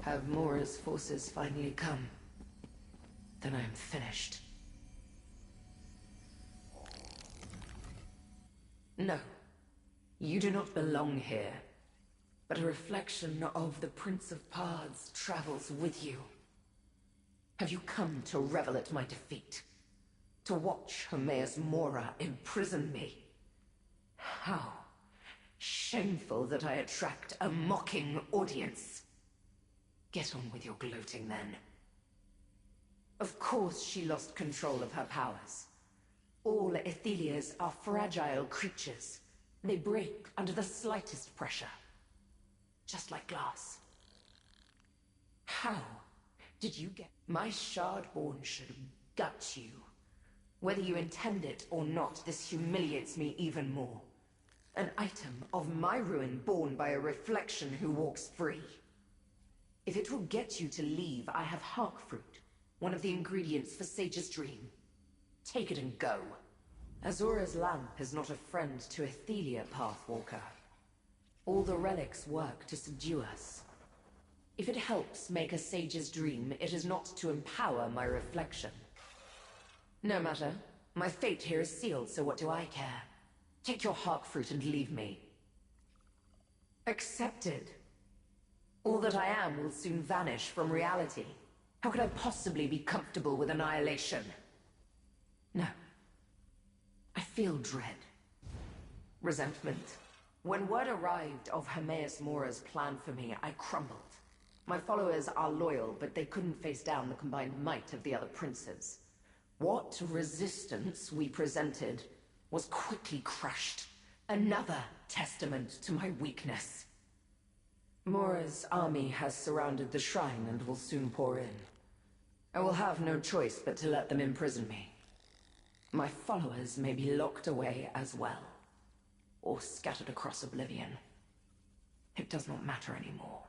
Have Mora's forces finally come? Then I am finished. No. You do not belong here. But a reflection of the Prince of Pards travels with you. Have you come to revel at my defeat? To watch Hermaeus Mora imprison me? How shameful that I attract a mocking audience. Get on with your gloating then. Of course she lost control of her powers. All Aethelias are fragile creatures. They break under the slightest pressure. Just like glass. How did you get... My Shardborn should gut you. Whether you intend it or not, this humiliates me even more. An item of my ruin born by a reflection who walks free. If it will get you to leave, I have Hark Fruit, one of the ingredients for Sage's Dream. Take it and go. Azura's lamp is not a friend to Athelia, Pathwalker. All the relics work to subdue us. If it helps make a Sage's Dream, it is not to empower my reflection. No matter. My fate here is sealed, so what do I care? Take your Hark Fruit and leave me. Accepted. All that I am will soon vanish from reality. How could I possibly be comfortable with annihilation? No. I feel dread. Resentment. When word arrived of Hermaeus Mora's plan for me, I crumbled. My followers are loyal, but they couldn't face down the combined might of the other princes. What resistance we presented was quickly crushed. Another testament to my weakness. Mora's army has surrounded the shrine and will soon pour in. I will have no choice but to let them imprison me. My followers may be locked away as well, or scattered across oblivion. It does not matter anymore.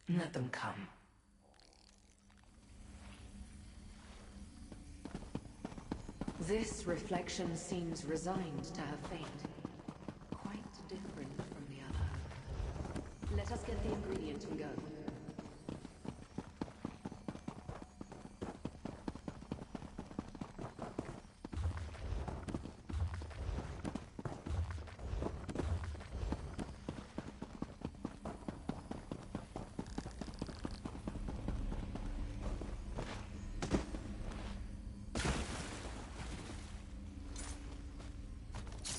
Let them come. This reflection seems resigned to her fate. Quite different from the other. Let us get the ingredient and go.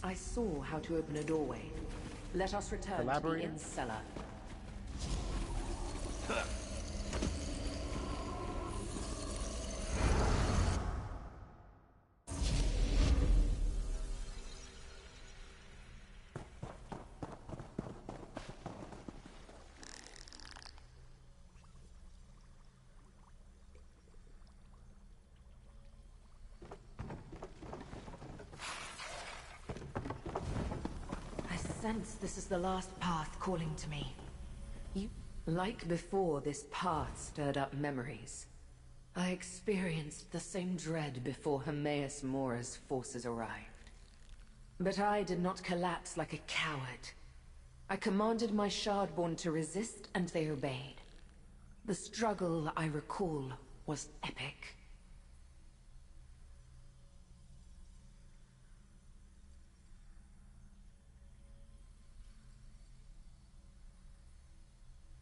I saw how to open a doorway. Let us return to the inn cellar. This is the last path calling to me. Like before, this path stirred up memories. I experienced the same dread before Hermaeus Mora's forces arrived. But I did not collapse like a coward. I commanded my Shardborn to resist, and they obeyed. The struggle, I recall, was epic.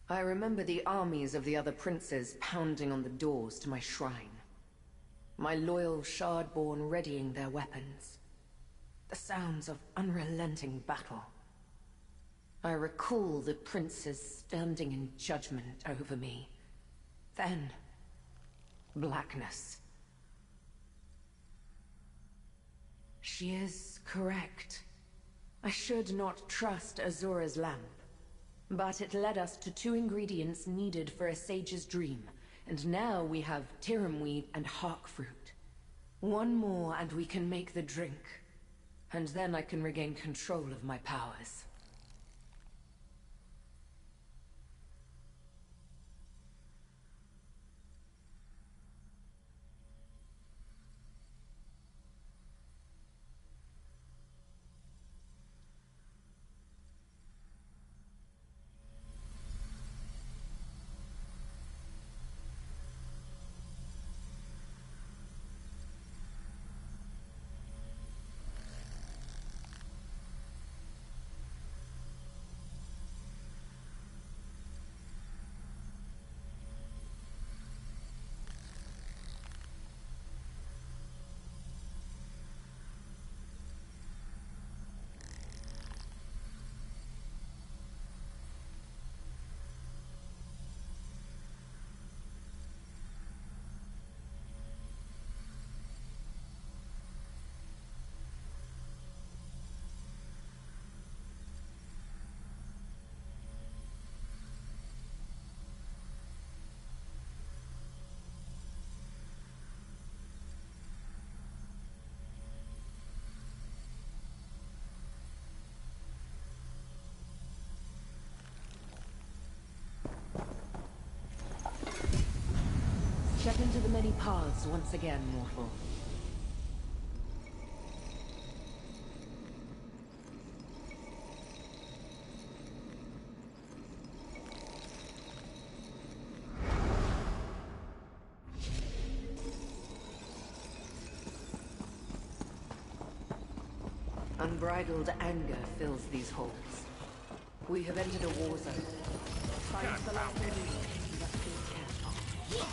I remember the armies of the other princes pounding on the doors to my shrine. My loyal Shardborn readying their weapons. The sounds of unrelenting battle. I recall the princes standing in judgment over me. Then, blackness. She is correct. I should not trust Azura's lamp. But it led us to 2 ingredients needed for a Sage's Dream, and now we have Tiramweed and Hark Fruit. 1 more and we can make the drink, and then I can regain control of my powers. Step into the many paths once again, mortal. Unbridled anger fills these halls. We have entered a war zone. Fight the last enemy. You must be careful.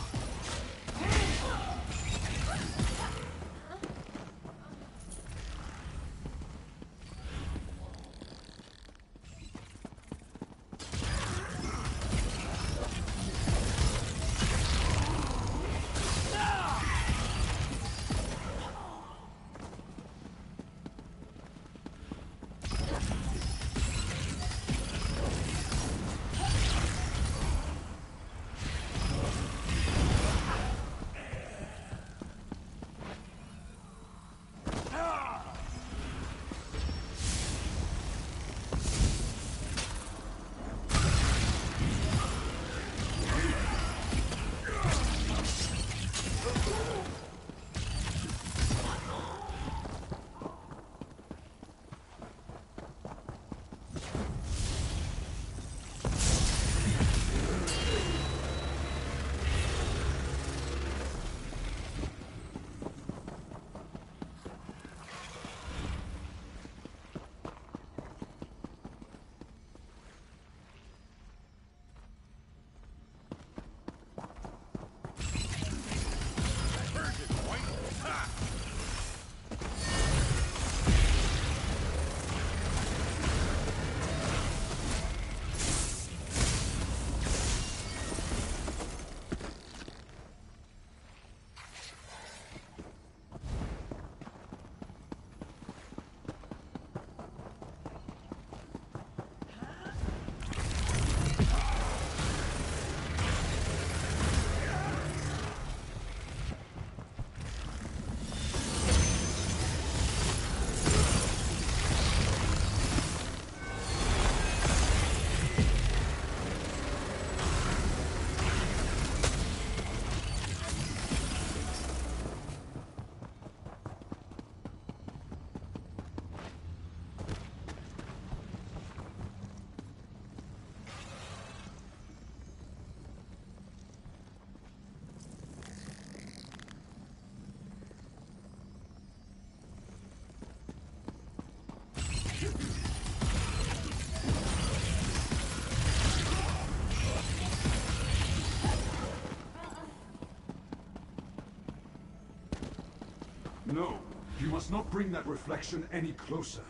No, you must not bring that reflection any closer.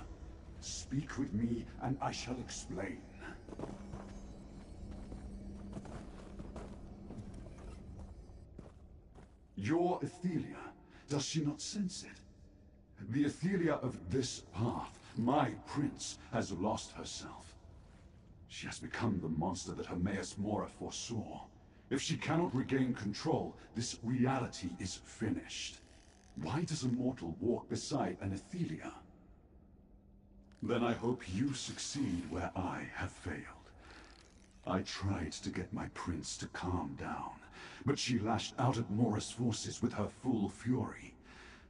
Speak with me, and I shall explain. Your Athelia, does she not sense it? The Athelia of this path, my prince, has lost herself. She has become the monster that Hermaeus Mora foresaw. If she cannot regain control, this reality is finished. Why does a mortal walk beside an Athelia? Then I hope you succeed where I have failed. I tried to get my prince to calm down, but she lashed out at Mora's forces with her full fury.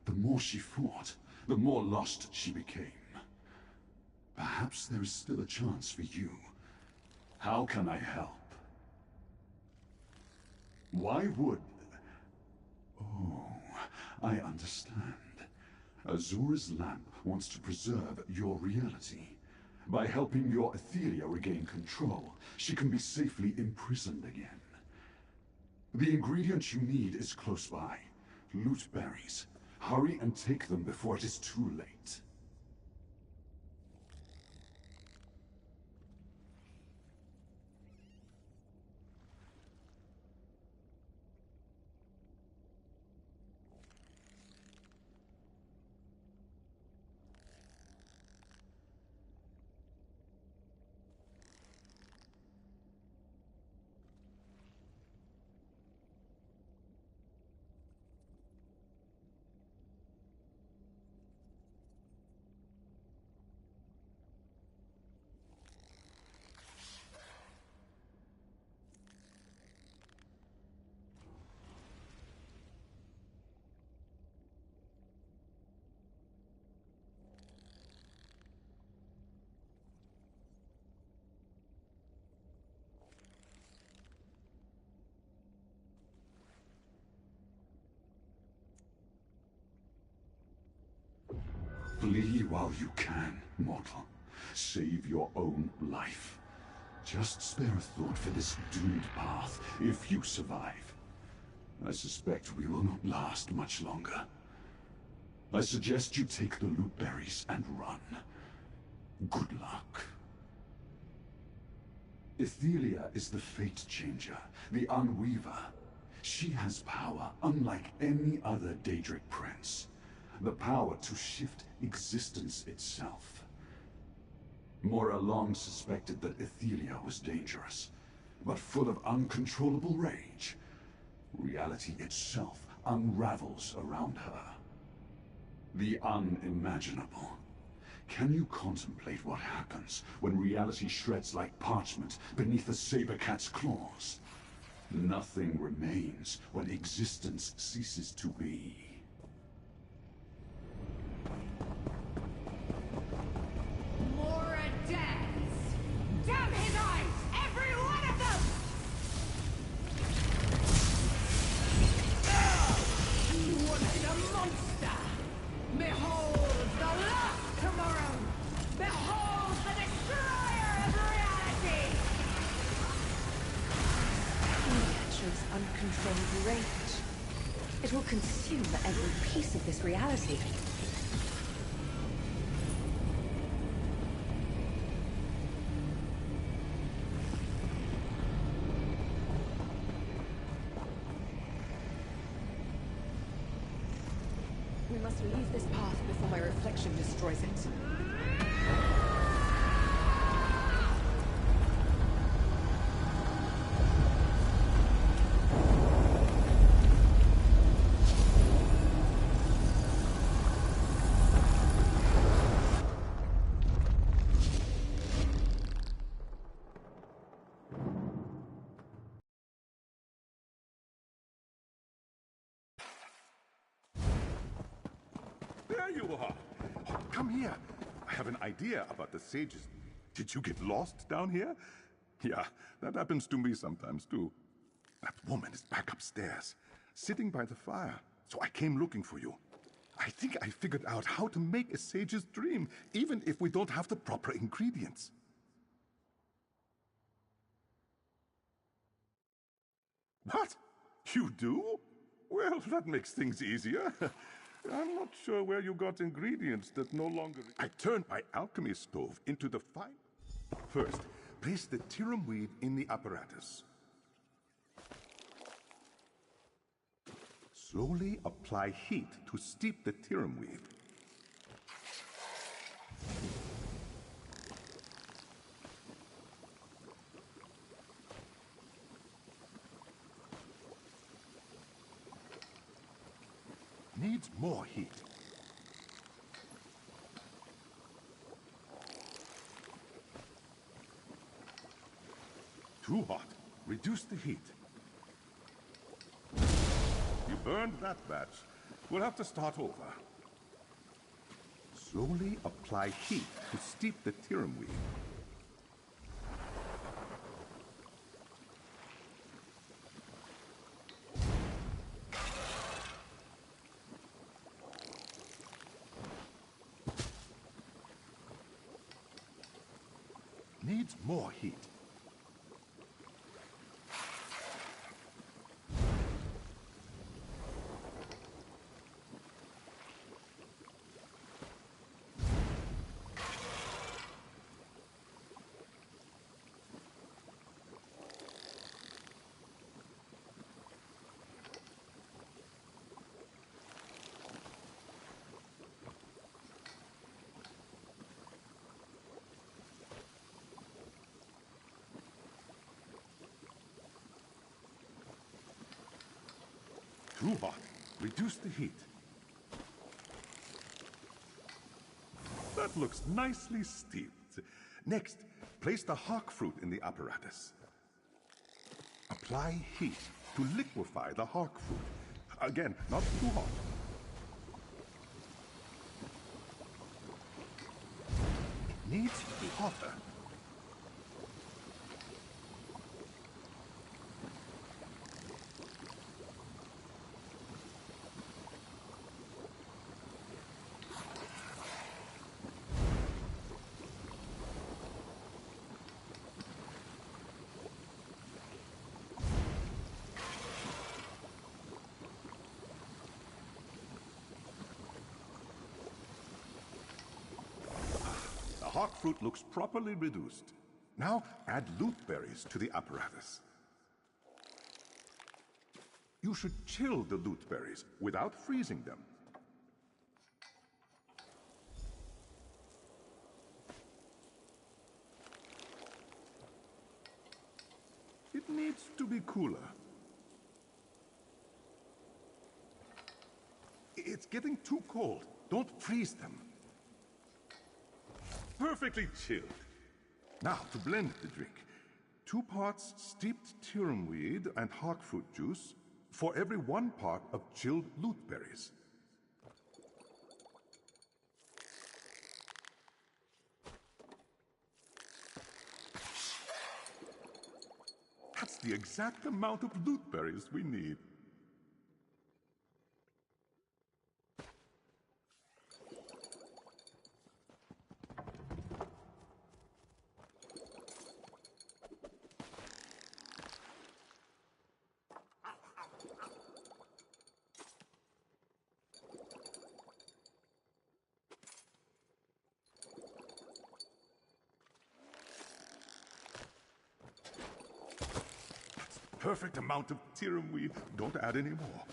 The more she fought, the more lost she became. Perhaps there is still a chance for you. How can I help? Why would... Oh, I understand. Azura's lamp wants to preserve your reality. By helping your Athelia regain control, she can be safely imprisoned again. The ingredient you need is close by. Loot berries. Hurry and take them before it is too late. Flee while you can, mortal. Save your own life. Just spare a thought for this doomed path, if you survive. I suspect we will not last much longer. I suggest you take the loot berries and run. Good luck. Ethelia is the fate changer, the unweaver. She has power unlike any other Daedric prince. The power to shift existence itself. Mora long suspected that Ethelia was dangerous, but full of uncontrollable rage. Reality itself unravels around her. The unimaginable. Can you contemplate what happens when reality shreds like parchment beneath a saber cat's claws? Nothing remains when existence ceases to be. More deaths! Damn his eyes! Every one of them! What a monster! Behold the last tomorrow! Behold the destroyer of reality! It shows uncontrolled rage. It will consume every piece of this reality. We must leave this path before my reflection destroys it. There you are. Oh, come here. I have an idea about the sages. Did you get lost down here? Yeah, that happens to me sometimes too. That woman is back upstairs, sitting by the fire. So I came looking for you. I think I figured out how to make a sage's dream, even if we don't have the proper ingredients. What? You do? Well, that makes things easier. I'm not sure where you got ingredients that no longer... I turned my alchemy stove into the fire. First, place the tirum weed in the apparatus. Slowly apply heat to steep the tirum weed. Needs more heat. Too hot. Reduce the heat. You burned that batch. We'll have to start over. Slowly apply heat to steep the tirum weed. Needs more heat. Too hot. Reduce the heat. That looks nicely steeped. Next, place the hawk fruit in the apparatus. Apply heat to liquefy the hawk fruit. Again, not too hot. It needs to be hotter. hawk fruit looks properly reduced. Now add loot berries to the apparatus. You should chill the loot berries without freezing them. It needs to be cooler. It's getting too cold. Don't freeze them. Perfectly chilled. Now, to blend the drink. 2 parts steeped tirum weed and hawk fruit juice for every 1 part of chilled loot berries. That's the exact amount of loot berries we need. Perfect amount of tirum weed. Don't add any more.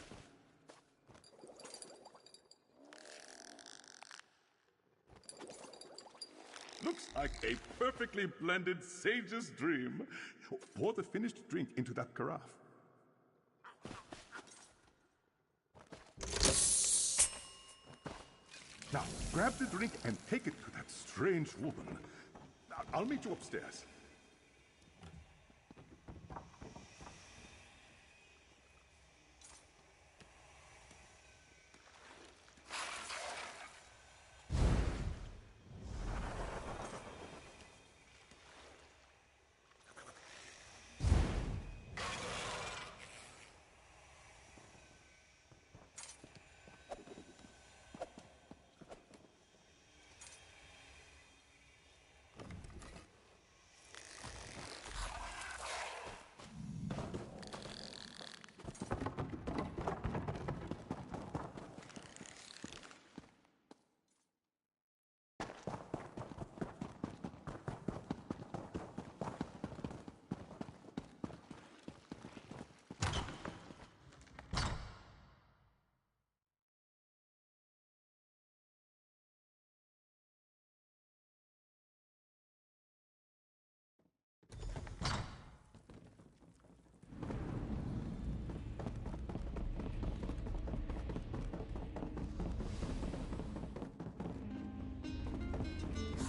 Looks like a perfectly blended sage's dream. Pour the finished drink into that carafe. Now, grab the drink and take it to that strange woman. I'll meet you upstairs.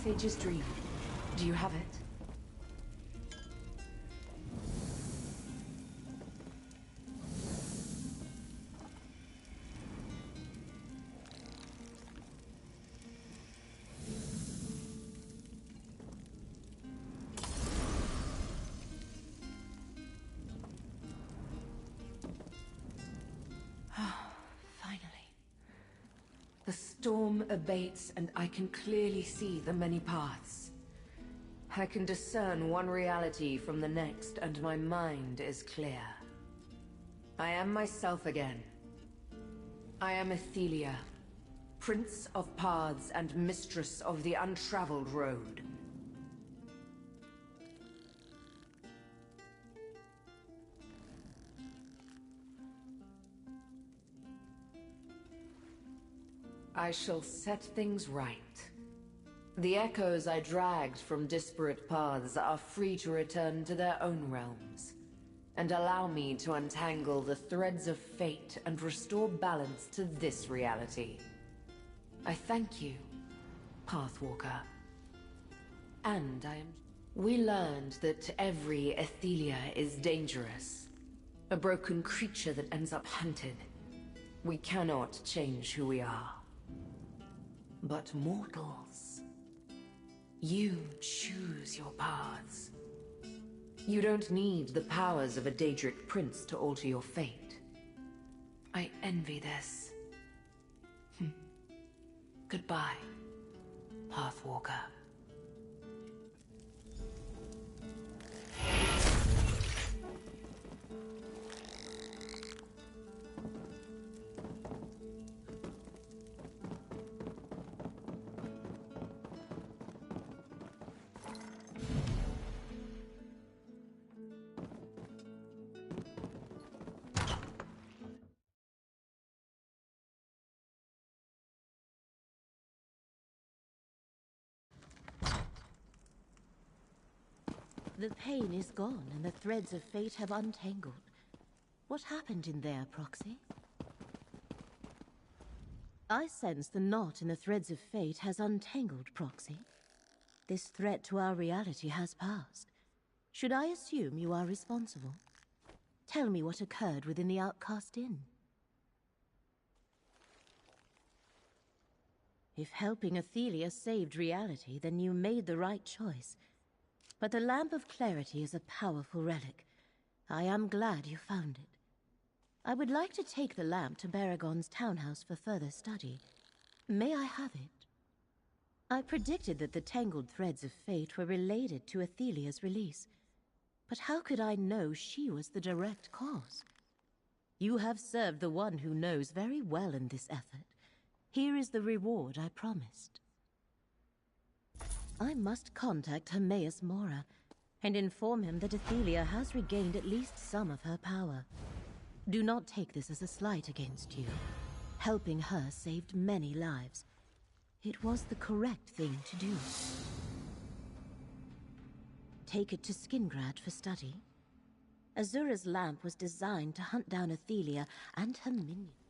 Sage's dream. Do you have it? The storm abates, and I can clearly see the many paths. I can discern one reality from the next, and my mind is clear. I am myself again. I am Athelia, Prince of Paths and Mistress of the Untraveled Road. I shall set things right. The echoes I dragged from disparate paths are free to return to their own realms, and allow me to untangle the threads of fate and restore balance to this reality. I thank you, Pathwalker. And we learned that every Athelia is dangerous, a broken creature that ends up hunted. We cannot change who we are. But mortals, you choose your paths. You don't need the powers of a Daedric prince to alter your fate. I envy this. Goodbye, Pathwalker. The pain is gone, and the threads of fate have untangled. What happened in there, Proxy? I sense the knot in the threads of fate has untangled, Proxy. This threat to our reality has passed. Should I assume you are responsible? Tell me what occurred within the Outcast Inn. If helping Athelia saved reality, then you made the right choice. But the Lamp of Clarity is a powerful relic. I am glad you found it. I would like to take the lamp to Baragon's townhouse for further study. May I have it? I predicted that the tangled threads of fate were related to Athelia's release. But how could I know she was the direct cause? You have served the one who knows very well in this effort. Here is the reward I promised. I must contact Hermaeus Mora and inform him that Athelia has regained at least some of her power. Do not take this as a slight against you. Helping her saved many lives. It was the correct thing to do. Take it to Skingrad for study. Azura's lamp was designed to hunt down Athelia and her minions.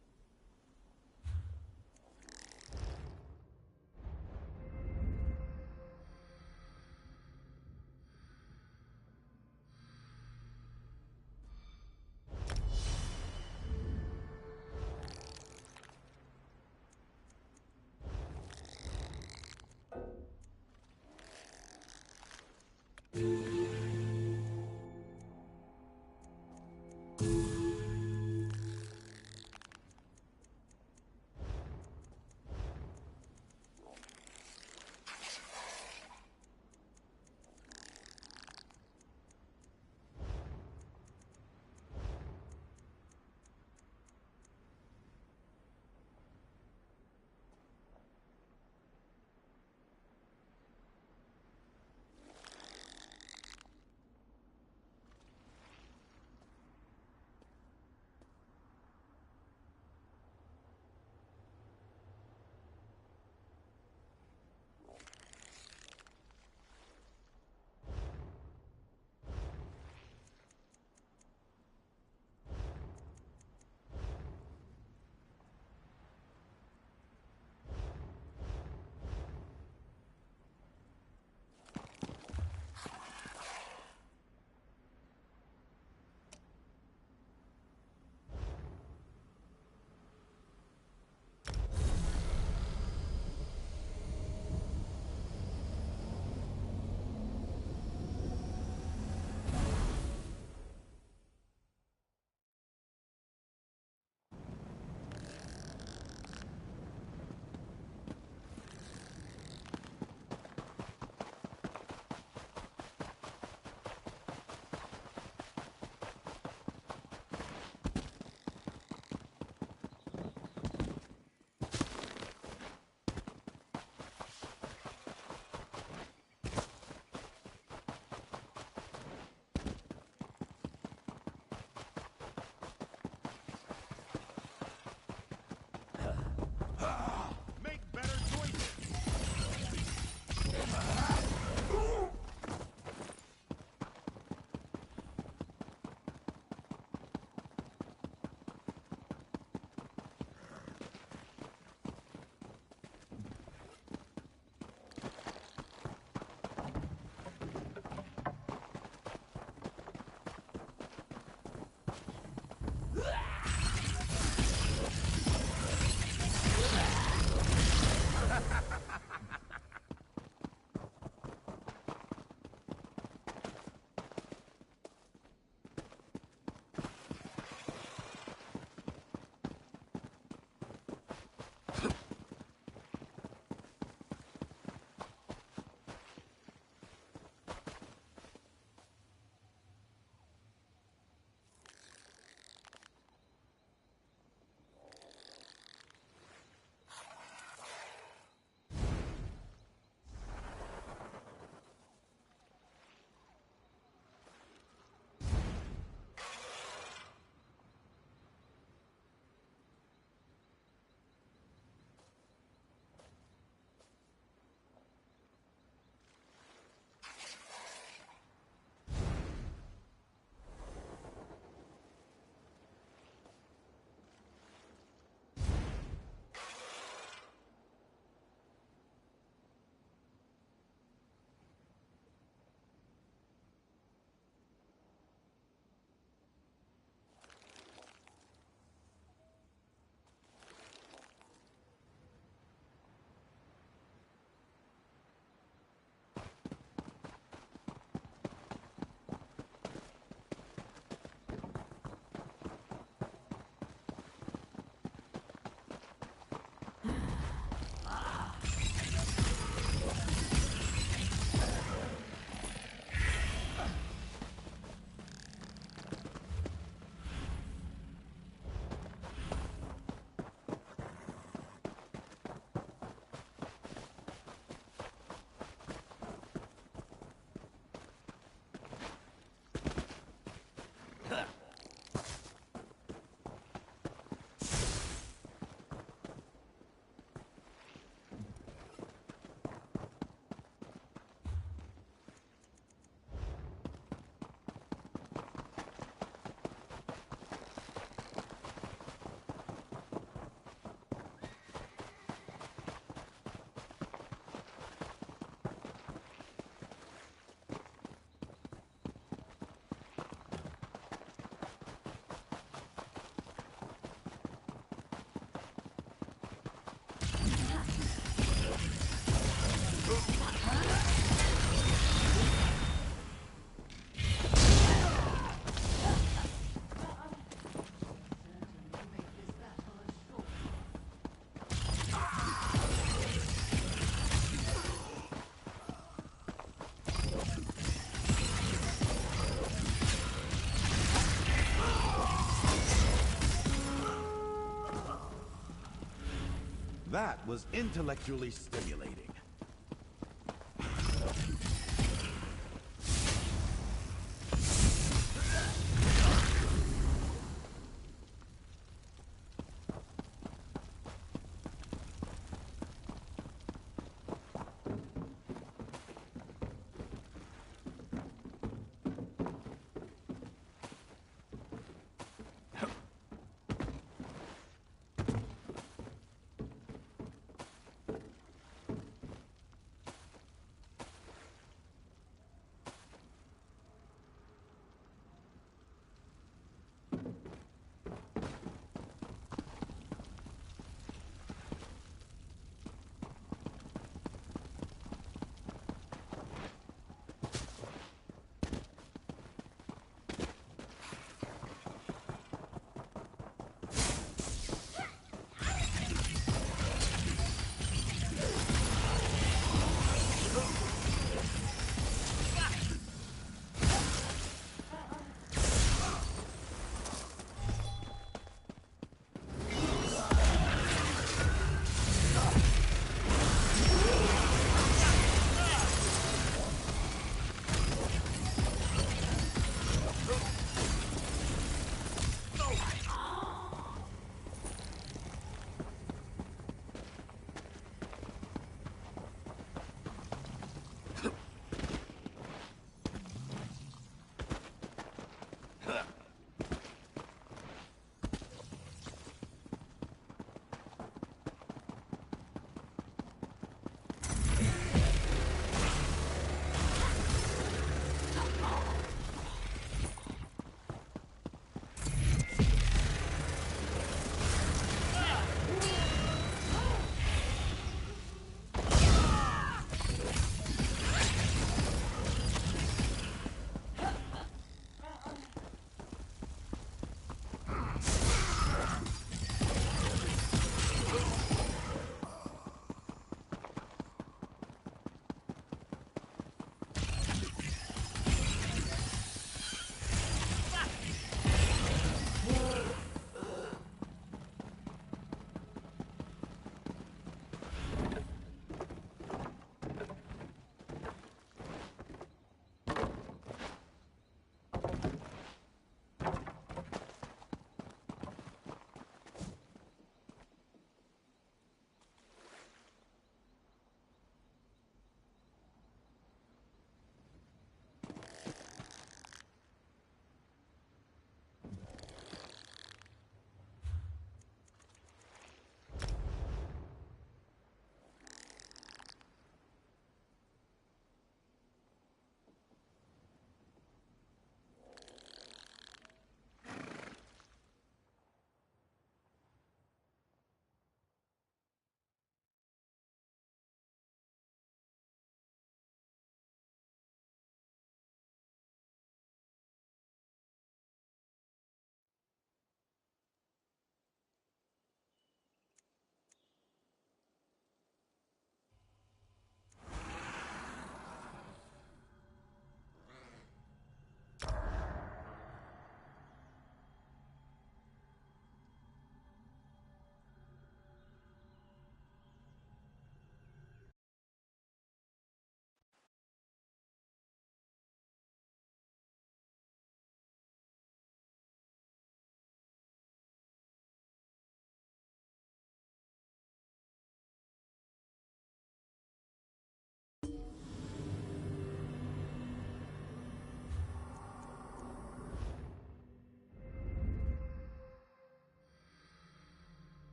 That was intellectually stimulating.